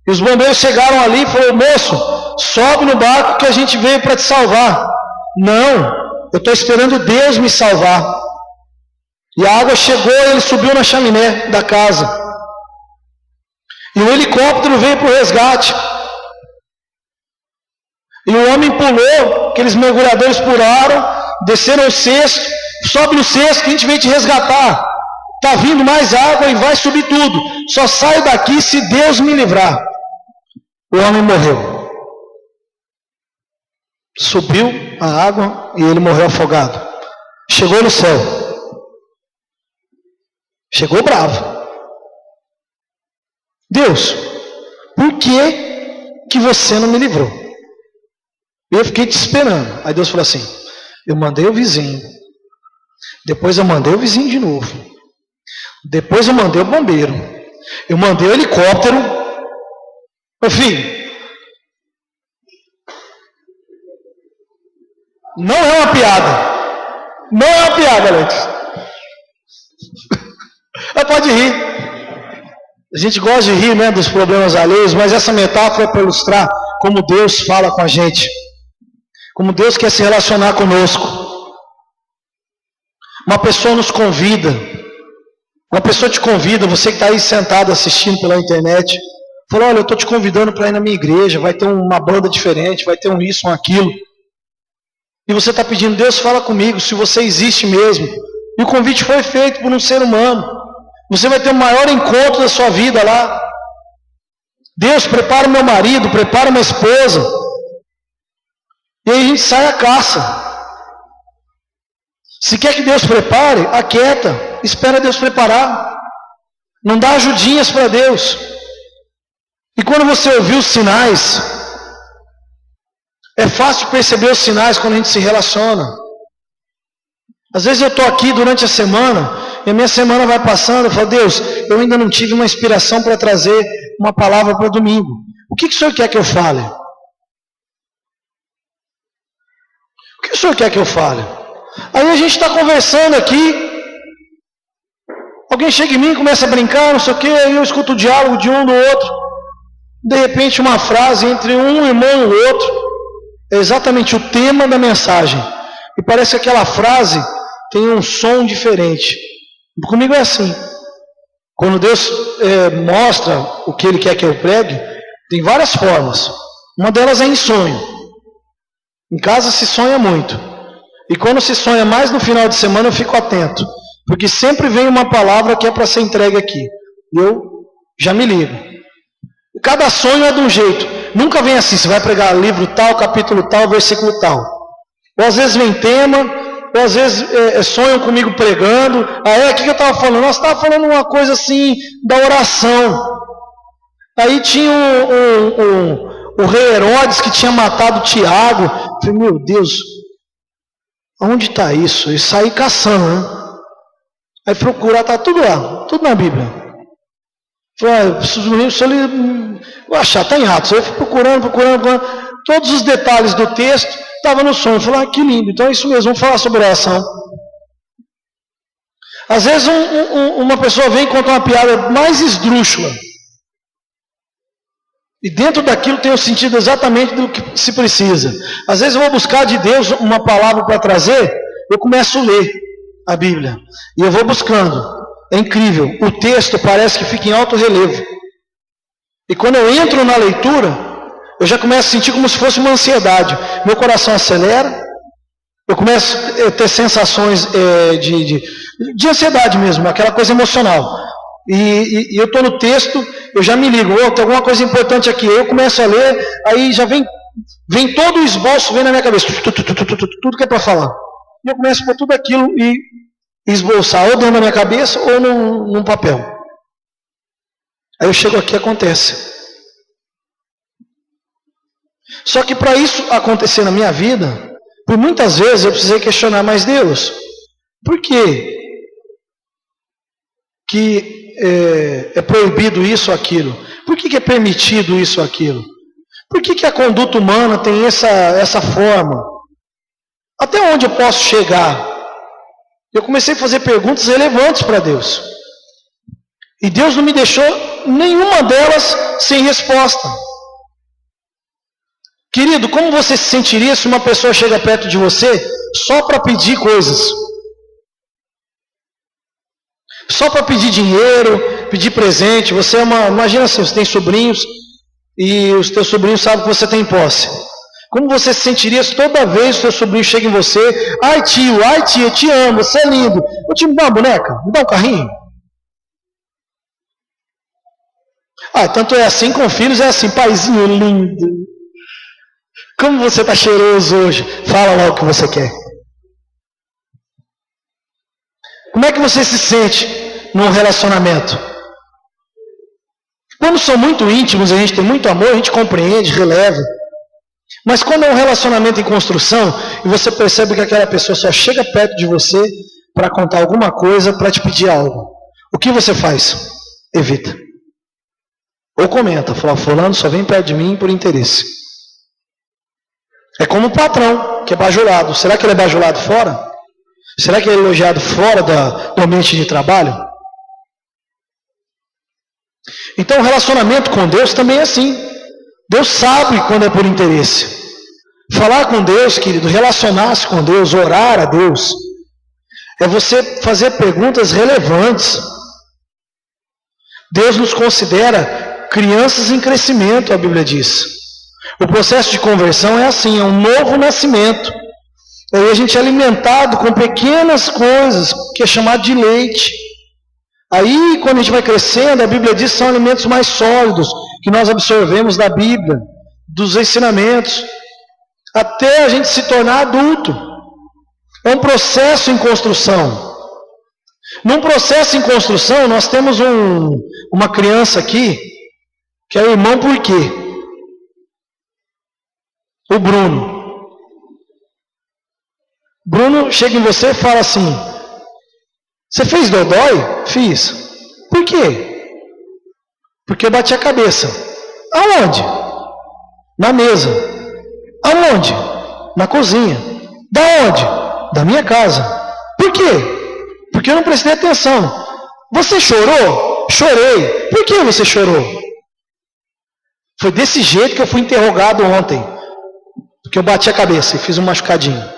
E os bombeiros chegaram ali e falaram: moço, sobe no barco que a gente veio para te salvar. Não, eu estou esperando Deus me salvar. E a água chegou e ele subiu na chaminé da casa. E o helicóptero veio para o resgate. E o homem pulou, aqueles mergulhadores pularam, desceram o cesto, sobe no cesto que a gente veio te resgatar. Está vindo mais água e vai subir tudo. Só saio daqui se Deus me livrar. O homem morreu. Subiu a água e ele morreu afogado. Chegou no céu. Chegou bravo. Deus, por que você não me livrou? Eu fiquei te esperando. Aí Deus falou assim: eu mandei o vizinho. Depois eu mandei o vizinho de novo. Depois eu mandei o bombeiro. Eu mandei o helicóptero. Meu filho, não é uma piada. Não é uma piada, Alex. Pode rir. A gente gosta de rir, né, dos problemas alheios, mas essa metáfora é para ilustrar como Deus fala com a gente. Como Deus quer se relacionar conosco. Uma pessoa nos convida. Uma pessoa te convida, você que está aí sentado assistindo pela internet. Falou: olha, eu estou te convidando para ir na minha igreja, vai ter uma banda diferente, vai ter um isso, um aquilo. E você está pedindo: Deus, fala comigo, se você existe mesmo. E o convite foi feito por um ser humano. Você vai ter o maior encontro da sua vida lá. Deus, prepara o meu marido, prepara uma esposa. E aí a gente sai à caça. Se quer que Deus prepare, aquieta, espera Deus preparar. Não dá ajudinhas para Deus. E quando você ouvir os sinais, é fácil perceber os sinais quando a gente se relaciona. Às vezes eu estou aqui durante a semana, e a minha semana vai passando, eu falo: Deus, eu ainda não tive uma inspiração para trazer uma palavra para domingo. O que o Senhor quer que eu fale? O que o Senhor quer que eu fale? Aí a gente está conversando aqui, alguém chega em mim, começa a brincar, não sei o quê, aí eu escuto o diálogo de um do outro. De repente uma frase entre um irmão e o outro é exatamente o tema da mensagem. E parece que aquela frase tem um som diferente. Comigo é assim. Quando Deus mostra o que Ele quer que eu pregue, tem várias formas. Uma delas é em sonho. Em casa se sonha muito. E quando se sonha mais no final de semana, eu fico atento. Porque sempre vem uma palavra que é para ser entregue aqui. E eu já me ligo. Cada sonho é de um jeito. Nunca vem assim: você vai pregar livro tal, capítulo tal, versículo tal. Ou às vezes vem tema, ou às vezes sonham comigo pregando. O que eu estava falando? Nós estávamos falando uma coisa assim, da oração. Aí tinha o rei Herodes que tinha matado Tiago. Eu falei: meu Deus, onde está isso? E saí caçando, né? Aí procurar, está tudo lá, tudo na Bíblia. Falei, eu preciso do livro, se eu vou achar, está em Atos. Eu fui procurando. Todos os detalhes do texto estavam no sonho. Eu falei, que lindo, então é isso mesmo, vamos falar sobre oração. Às vezes uma pessoa vem e conta uma piada mais esdrúxula. E dentro daquilo tem o sentido exatamente do que se precisa. Às vezes eu vou buscar de Deus uma palavra para trazer, eu começo a ler a Bíblia. E eu vou buscando. É incrível. O texto parece que fica em alto relevo. E quando eu entro na leitura, eu já começo a sentir como se fosse uma ansiedade. Meu coração acelera. Eu começo a ter sensações de ansiedade mesmo, aquela coisa emocional. E eu estou no texto, eu já me ligo, tem alguma coisa importante aqui. Eu começo a ler, aí já vem todo o esboço, vem na minha cabeça, tudo que é para falar. E eu começo a pôr tudo aquilo e esboçar, ou dentro da minha cabeça, ou num papel. Aí eu chego aqui e acontece. Só que para isso acontecer na minha vida, por muitas vezes eu precisei questionar mais Deus. Por quê? Que é proibido isso ou aquilo? Por que é permitido isso ou aquilo? Por que a conduta humana tem essa forma? Até onde eu posso chegar? Eu comecei a fazer perguntas relevantes para Deus. E Deus não me deixou nenhuma delas sem resposta. Querido, como você se sentiria se uma pessoa chega perto de você só para pedir coisas? Só para pedir dinheiro, pedir presente. Imagina assim, você tem sobrinhos e os teus sobrinhos sabem que você tem posse. Como você se sentiria se toda vez o seu sobrinho chega em você, ai tio, eu te amo, você é lindo. Eu te dá uma boneca, me dá um carrinho. Tanto é assim com filhos, é assim, paizinho lindo. Como você está cheiroso hoje? Fala lá o que você quer. Como é que você se sente num relacionamento? Quando são muito íntimos, a gente tem muito amor, a gente compreende, releva. Mas quando é um relacionamento em construção, e você percebe que aquela pessoa só chega perto de você para contar alguma coisa, para te pedir algo, o que você faz? Evita. Ou comenta, fala, fulano só vem perto de mim por interesse. É como o patrão, que é bajulado. Será que ele é bajulado fora? Será que ele é elogiado fora do ambiente de trabalho? Então o relacionamento com Deus também é assim. Deus sabe quando é por interesse. Falar com Deus, querido, relacionar-se com Deus, orar a Deus, é você fazer perguntas relevantes. Deus nos considera crianças em crescimento, a Bíblia diz. O processo de conversão é assim, é um novo nascimento. Aí a gente é alimentado com pequenas coisas, que é chamado de leite. Aí, quando a gente vai crescendo, a Bíblia diz que são alimentos mais sólidos, que nós absorvemos da Bíblia, dos ensinamentos, até a gente se tornar adulto. É um processo em construção. Num processo em construção, nós temos uma criança aqui, que é o irmão por quê? O Bruno. Bruno chega em você e fala assim, você fez dodói? Fiz. Por quê? Porque eu bati a cabeça. Aonde? Na mesa. Aonde? Na cozinha. Da onde? Da minha casa. Por quê? Porque eu não prestei atenção. Você chorou? Chorei. Por que você chorou? Foi desse jeito que eu fui interrogado ontem. Porque eu bati a cabeça e fiz um machucadinho.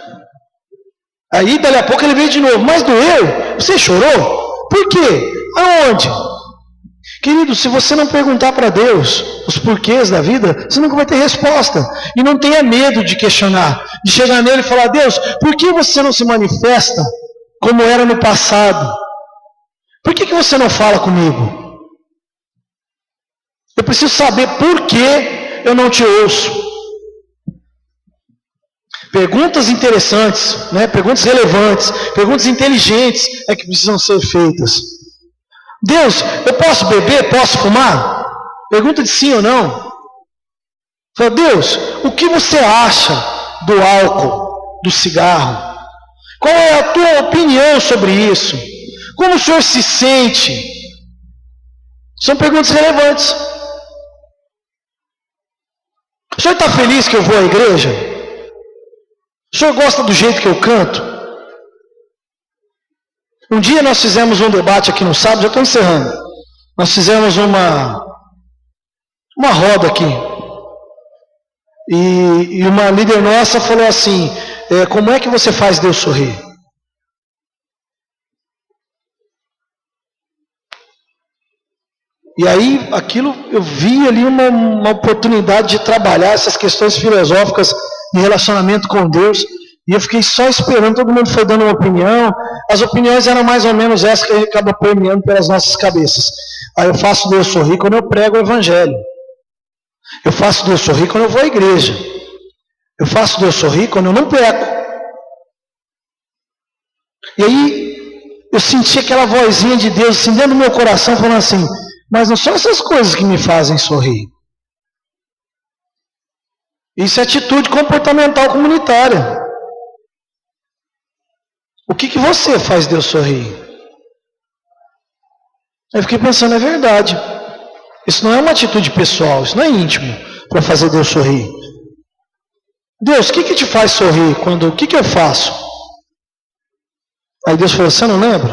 Aí, dali a pouco, ele veio de novo. Mas doeu? Você chorou? Por quê? Aonde? Querido, se você não perguntar para Deus os porquês da vida, você nunca vai ter resposta. E não tenha medo de questionar. De chegar nele e falar, Deus, por que você não se manifesta como era no passado? Por que você não fala comigo? Eu preciso saber por que eu não te ouço. Perguntas interessantes, né? Perguntas relevantes, perguntas inteligentes é que precisam ser feitas. Deus, eu posso beber? Posso fumar? Pergunta de sim ou não. Fala, Deus, o que você acha do álcool, do cigarro? Qual é a tua opinião sobre isso? Como o Senhor se sente? São perguntas relevantes. O senhor está feliz que eu vou à igreja? O senhor gosta do jeito que eu canto? Um dia nós fizemos um debate aqui no sábado, já estou encerrando. Nós fizemos uma roda aqui. E uma líder nossa falou assim, como é que você faz Deus sorrir? E aí, aquilo, eu vi ali uma oportunidade de trabalhar essas questões filosóficas de relacionamento com Deus, e eu fiquei só esperando, todo mundo foi dando uma opinião, as opiniões eram mais ou menos essas que a gente acaba permeando pelas nossas cabeças. Aí eu faço Deus sorrir quando eu prego o Evangelho. Eu faço Deus sorrir quando eu vou à igreja. Eu faço Deus sorrir quando eu não peco. E aí, eu senti aquela vozinha de Deus assim, dentro do meu coração, falando assim, mas não são essas coisas que me fazem sorrir. Isso é atitude comportamental comunitária. O que você faz Deus sorrir? Eu fiquei pensando, é verdade. Isso não é uma atitude pessoal, isso não é íntimo para fazer Deus sorrir. Deus, o que te faz sorrir? O que eu faço? Aí Deus falou, você não lembra?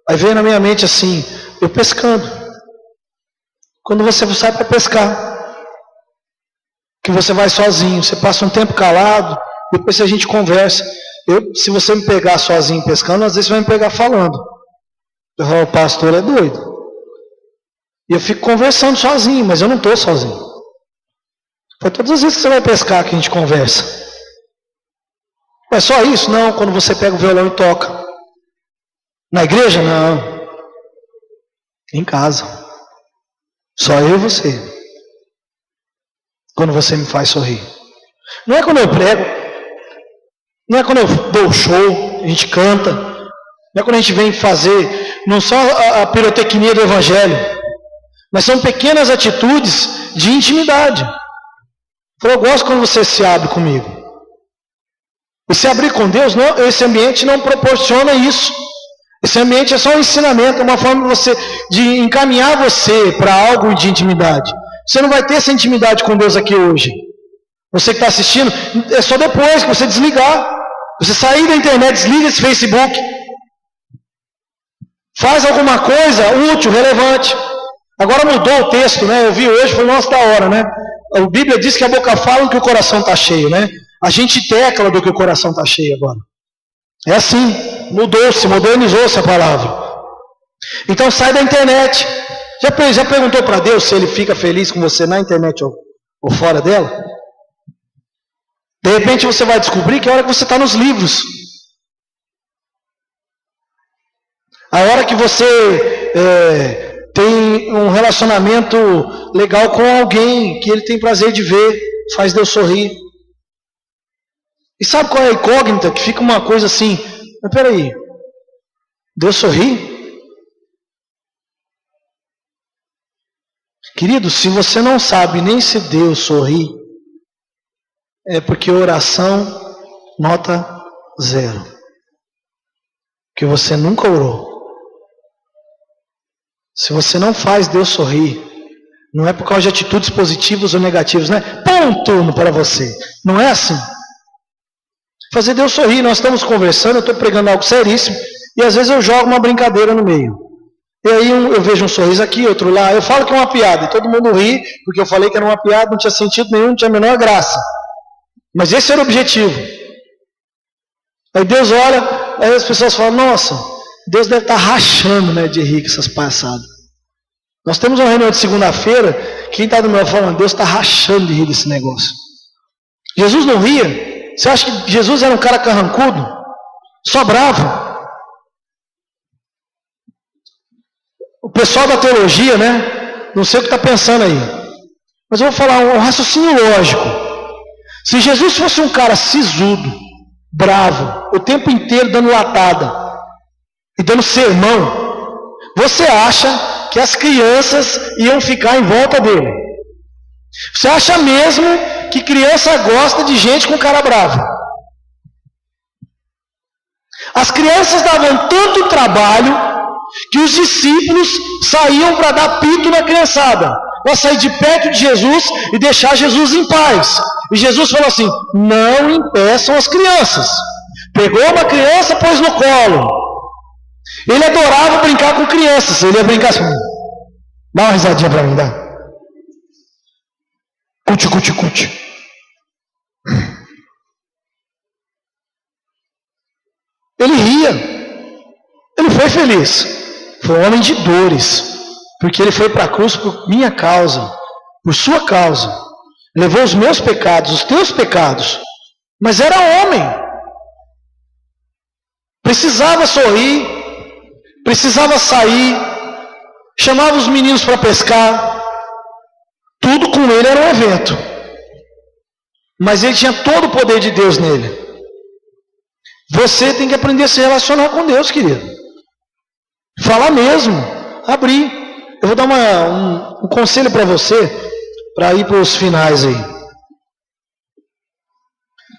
Aí veio na minha mente assim, eu pescando. Quando você sai para pescar, que você vai sozinho, você passa um tempo calado, depois a gente conversa. Se você me pegar sozinho pescando, às vezes você vai me pegar falando. Eu falo, o pastor é doido. E eu fico conversando sozinho, mas eu não estou sozinho. Foi todas as vezes que você vai pescar que a gente conversa. É só isso? Não, quando você pega o violão e toca. Na igreja? Não. Em casa. Só eu e você. Quando você me faz sorrir. Não é quando eu prego. Não é quando eu dou o show, a gente canta. Não é quando a gente vem fazer, não só a pirotecnia do Evangelho, mas são pequenas atitudes de intimidade. Eu gosto quando você se abre comigo. E se abrir com Deus, esse ambiente não proporciona isso. Esse ambiente é só um ensinamento, é uma forma de encaminhar você para algo de intimidade. Você não vai ter essa intimidade com Deus aqui hoje. Você que está assistindo, é só depois que você desligar. Você sair da internet, desliga esse Facebook. Faz alguma coisa útil, relevante. Agora mudou o texto, né? Eu vi hoje, foi nossa da hora, né? A Bíblia diz que a boca fala do que o coração está cheio, né? A gente tecla do que o coração está cheio agora. É assim. Mudou-se, modernizou-se a palavra. Então sai da internet. Já perguntou para Deus se Ele fica feliz com você na internet ou fora dela? De repente você vai descobrir que é a hora que você está nos livros. A hora que você tem um relacionamento legal com alguém que Ele tem prazer de ver, faz Deus sorrir. E sabe qual é a incógnita? Que fica uma coisa assim, mas peraí, Deus sorri? Querido, se você não sabe nem se Deus sorri, é porque oração nota 0. Que você nunca orou. Se você não faz Deus sorrir, não é por causa de atitudes positivas ou negativas, né? Ponto para você. Não é assim. Fazer Deus sorrir, nós estamos conversando, eu estou pregando algo seríssimo, e às vezes eu jogo uma brincadeira no meio. E aí eu vejo um sorriso aqui, outro lá, eu falo que é uma piada, e todo mundo ri, porque eu falei que era uma piada, não tinha sentido nenhum, não tinha a menor graça. Mas esse era o objetivo. Aí Deus olha, aí as pessoas falam, nossa, Deus deve estar rachando, né, de rir com essas passadas. Nós temos uma reunião de segunda-feira, quem está do meu lado falando, Deus está rachando de rir desse negócio. Jesus não ria. Você acha que Jesus era um cara carrancudo? Só bravo? O pessoal da teologia, né? Não sei o que está pensando aí. Mas eu vou falar um raciocínio lógico. Se Jesus fosse um cara sisudo, bravo, o tempo inteiro dando latada e dando sermão, você acha que as crianças iam ficar em volta dele? Você acha mesmo que criança gosta de gente com cara brava? As crianças davam tanto trabalho que os discípulos saíam para dar pito na criançada, para sair de perto de Jesus e deixar Jesus em paz. E Jesus falou assim: não impeçam as crianças. Pegou uma criança, pôs no colo. Ele adorava brincar com crianças. Ele ia brincar assim: dá uma risadinha para mim, dá. Cuti, cuti, cuti. Ele ria. Ele foi feliz. Foi um homem de dores. Porque ele foi para a cruz por minha causa, por sua causa. Levou os meus pecados, os teus pecados. Mas era homem. Precisava sorrir. Precisava sair. Chamava os meninos para pescar. Tudo com ele era um evento. Mas ele tinha todo o poder de Deus nele. Você tem que aprender a se relacionar com Deus, querido. Falar mesmo. Abrir. Eu vou dar um conselho para você, para ir para os finais aí.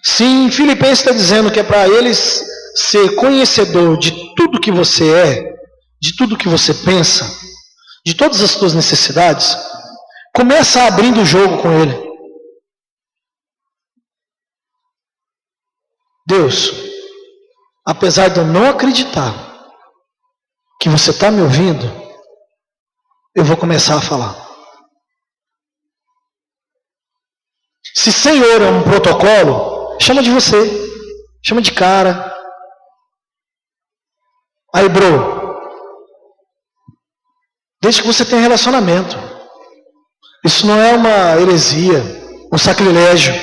Sim, Filipenses está dizendo que é para eles ser conhecedor de tudo que você é, de tudo que você pensa, de todas as suas necessidades. Começa abrindo o jogo com ele. Deus, apesar de eu não acreditar que você está me ouvindo, eu vou começar a falar. Se Senhor é um protocolo, chama de você, chama de cara. Aí, bro, desde que você tenha relacionamento. Isso não é uma heresia, um sacrilégio.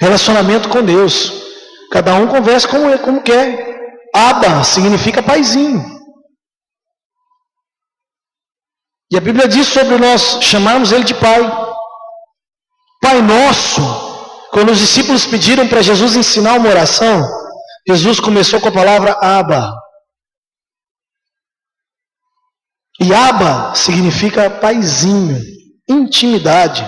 Relacionamento com Deus. Cada um conversa como quer. Abba significa paizinho. E a Bíblia diz sobre nós chamarmos ele de Pai. Pai Nosso. Quando os discípulos pediram para Jesus ensinar uma oração, Jesus começou com a palavra Abba. E Abba significa paizinho, intimidade.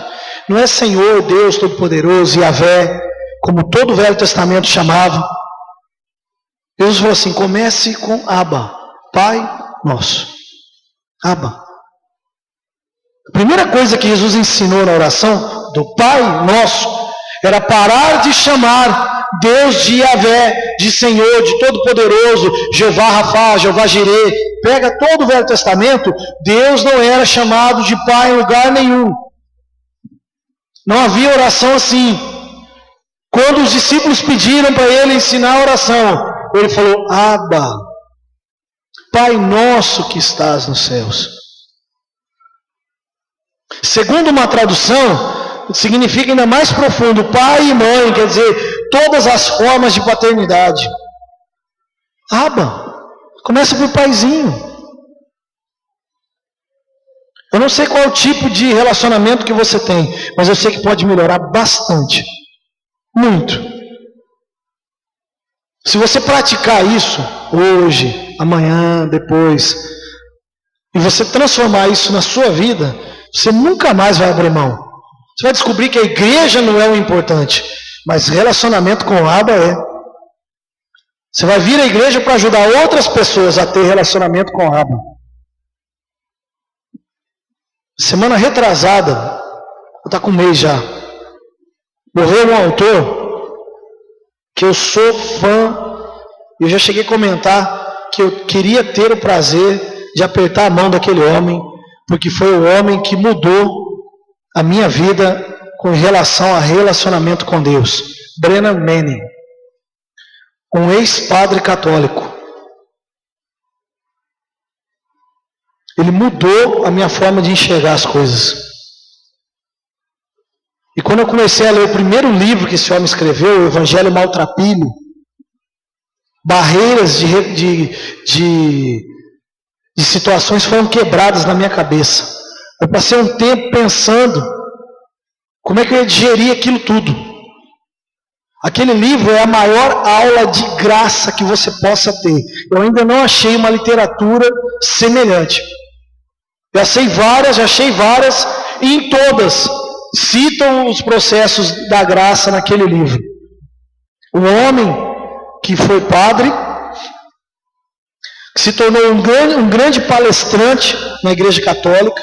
Não é Senhor, Deus Todo-Poderoso, Yahvé, como todo o Velho Testamento chamava. Jesus falou assim: comece com Abba, Pai Nosso. Abba. A primeira coisa que Jesus ensinou na oração do Pai Nosso era parar de chamar Deus de Yahvé, de Senhor, de Todo-Poderoso, Jeová Rafá, Jeová Jirê. Pega todo o Velho Testamento, Deus não era chamado de Pai em lugar nenhum. Não havia oração assim. Quando os discípulos pediram para ele ensinar a oração, ele falou: Abba, Pai Nosso que estás nos céus. Segundo uma tradução, significa ainda mais profundo, pai e mãe, quer dizer, todas as formas de paternidade. Abba, começa por paizinho. Eu não sei qual é o tipo de relacionamento que você tem, mas eu sei que pode melhorar bastante. Muito. Se você praticar isso hoje, amanhã, depois, e você transformar isso na sua vida, você nunca mais vai abrir mão. Você vai descobrir que a igreja não é o importante, mas relacionamento com o Abba é. Você vai vir à igreja para ajudar outras pessoas a ter relacionamento com o Abba. Semana retrasada, vou estar com um mês já, morreu um autor que eu sou fã, e eu já cheguei a comentar que eu queria ter o prazer de apertar a mão daquele homem, porque foi o homem que mudou a minha vida com relação a relacionamento com Deus. Brennan Manning, um ex-padre católico. Ele mudou a minha forma de enxergar as coisas. E quando eu comecei a ler o primeiro livro que esse homem escreveu, o Evangelho Maltrapilho, barreiras de situações foram quebradas na minha cabeça. Eu passei um tempo pensando como é que eu ia digerir aquilo tudo. Aquele livro é a maior aula de graça que você possa ter. Eu ainda não achei uma literatura semelhante. Já achei várias, e em todas citam os processos da graça naquele livro. Um homem que foi padre, que se tornou um grande palestrante na Igreja Católica.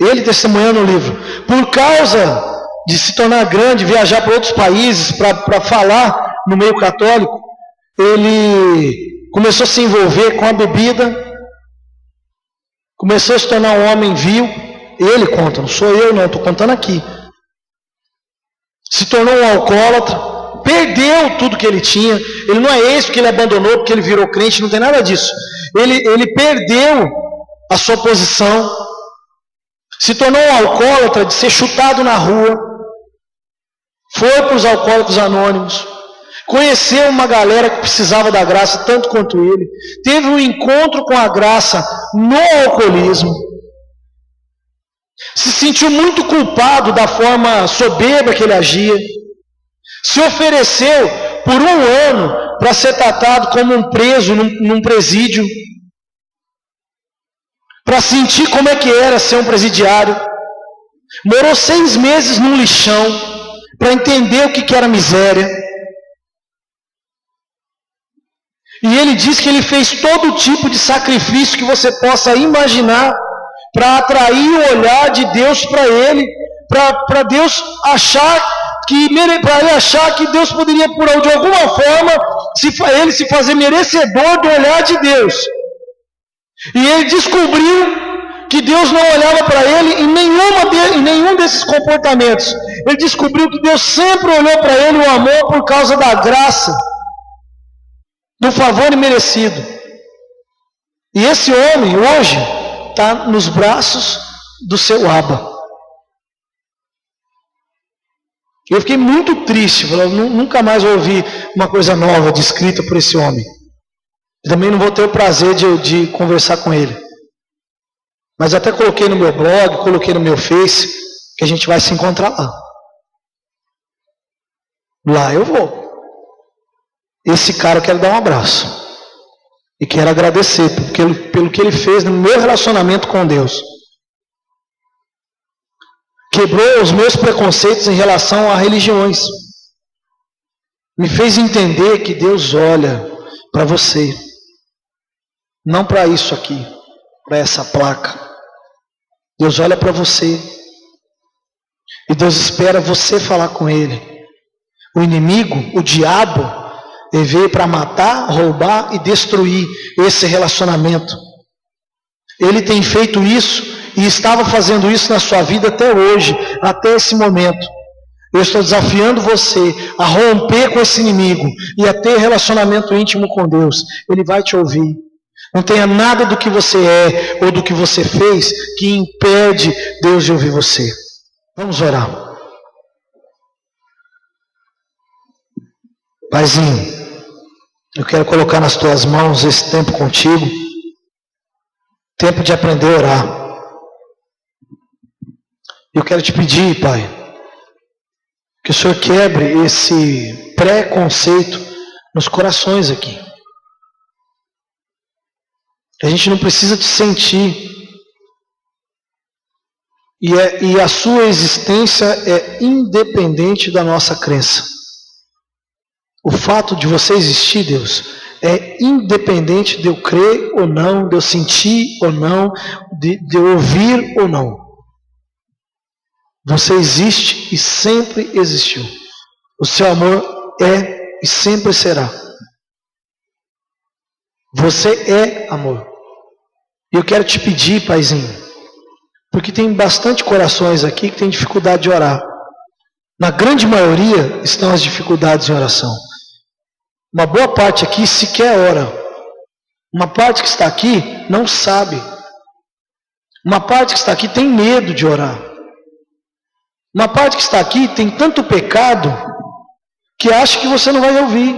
Ele testemunhando no livro. Por causa de se tornar grande, viajar para outros países para falar no meio católico, ele começou a se envolver com a bebida, começou a se tornar um homem vil. Ele conta, não sou eu não, estou contando aqui. Se tornou um alcoólatra, perdeu tudo que ele tinha. Ele não é esse porque ele abandonou, porque ele virou crente, não tem nada disso. Ele perdeu a sua posição, se tornou um alcoólatra de ser chutado na rua, foi para os Alcoólicos Anônimos, conheceu uma galera que precisava da graça tanto quanto ele, teve um encontro com a graça no alcoolismo, se sentiu muito culpado da forma soberba que ele agia, se ofereceu por 1 ano para ser tratado como um preso num presídio, para sentir como é que era ser um presidiário. Morou 6 meses num lixão para entender o que era miséria. E ele diz que ele fez todo tipo de sacrifício que você possa imaginar para atrair o olhar de Deus para ele, para Deus achar que Deus poderia, de alguma forma, ele se fazer merecedor do olhar de Deus. E ele descobriu que Deus não olhava para ele em nenhum desses comportamentos. Ele descobriu que Deus sempre olhou para ele o amor por causa da graça, do favor imerecido. E esse homem hoje está nos braços do seu Abba. Eu fiquei muito triste, nunca mais ouvi uma coisa nova descrita por esse homem. Também não vou ter o prazer de conversar com ele. Mas até coloquei no meu blog, coloquei no meu Face, que a gente vai se encontrar lá. Lá eu vou. Esse cara eu quero dar um abraço. E quero agradecer pelo que ele fez no meu relacionamento com Deus. Quebrou os meus preconceitos em relação a religiões. Me fez entender que Deus olha para você. Não para isso aqui, para essa placa. Deus olha para você. E Deus espera você falar com Ele. O inimigo, o diabo, ele veio para matar, roubar e destruir esse relacionamento. Ele tem feito isso e estava fazendo isso na sua vida até hoje, até esse momento. Eu estou desafiando você a romper com esse inimigo e a ter relacionamento íntimo com Deus. Ele vai te ouvir. Não tenha nada do que você é ou do que você fez que impede Deus de ouvir você. Vamos orar. Paizinho, eu quero colocar nas tuas mãos esse tempo contigo. Tempo de aprender a orar. Eu quero te pedir, Pai, que o Senhor quebre esse preconceito nos corações aqui. A gente não precisa te sentir. E a sua existência é independente da nossa crença. O fato de você existir, Deus, é independente de eu crer ou não, de eu sentir ou não, de eu ouvir ou não. Você existe e sempre existiu. O seu amor é e sempre será. Você é amor. E eu quero te pedir, Paizinho, porque tem bastante corações aqui que tem dificuldade de orar. Na grande maioria estão as dificuldades em oração. Uma boa parte aqui sequer ora. Uma parte que está aqui não sabe. Uma parte que está aqui tem medo de orar. Uma parte que está aqui tem tanto pecado que acha que você não vai ouvir.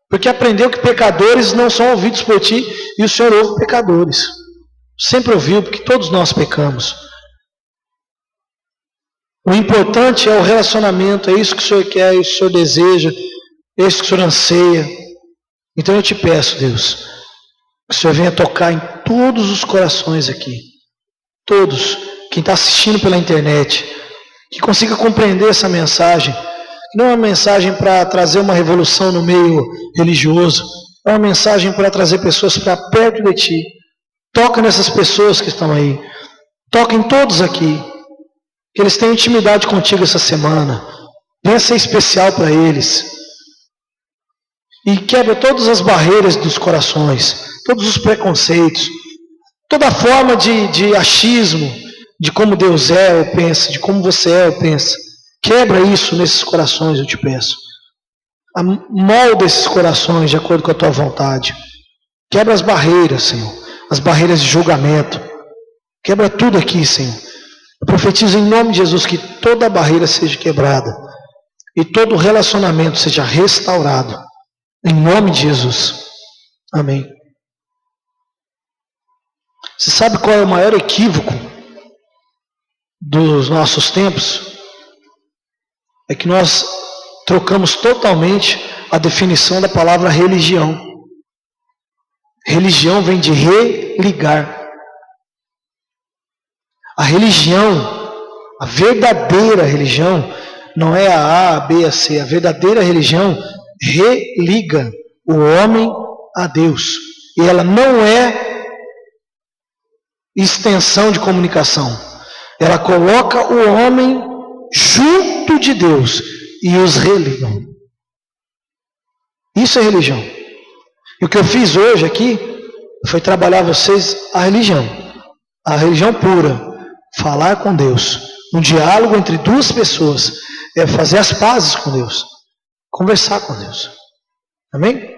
Porque aprendeu que pecadores não são ouvidos por ti e o Senhor ouve pecadores. Sempre ouviu, porque todos nós pecamos. O importante é o relacionamento, é isso que o Senhor quer, é isso que o Senhor deseja, é isso que o Senhor anseia. Então eu te peço, Deus, que o Senhor venha tocar em todos os corações aqui. Todos, quem está assistindo pela internet, que consiga compreender essa mensagem. Não é uma mensagem para trazer uma revolução no meio religioso, É uma mensagem para trazer pessoas para perto de ti. Toca nessas pessoas que estão aí. Toca em todos aqui. Que eles tenham intimidade contigo essa semana. Venha ser especial para eles. E quebra todas as barreiras dos corações. Todos os preconceitos. Toda forma de achismo. De como Deus é ou pensa. De como você é ou pensa. Quebra isso nesses corações, eu te peço. Molda esses corações de acordo com a tua vontade. Quebra as barreiras, Senhor. As barreiras de julgamento. Quebra tudo aqui, Senhor. Eu profetizo em nome de Jesus que toda barreira seja quebrada. E todo relacionamento seja restaurado. Em nome de Jesus. Amém. Você sabe qual é o maior equívoco dos nossos tempos? É que nós trocamos totalmente a definição da palavra religião. Religião vem de religar. A religião, a verdadeira religião, não é a B, a C. A verdadeira religião religa o homem a Deus. E ela não é extensão de comunicação. Ela coloca o homem junto de Deus e os religam. Isso é religião. E o que eu fiz hoje aqui foi trabalhar vocês a religião pura, falar com Deus, um diálogo entre duas pessoas, é fazer as pazes com Deus, conversar com Deus. Amém?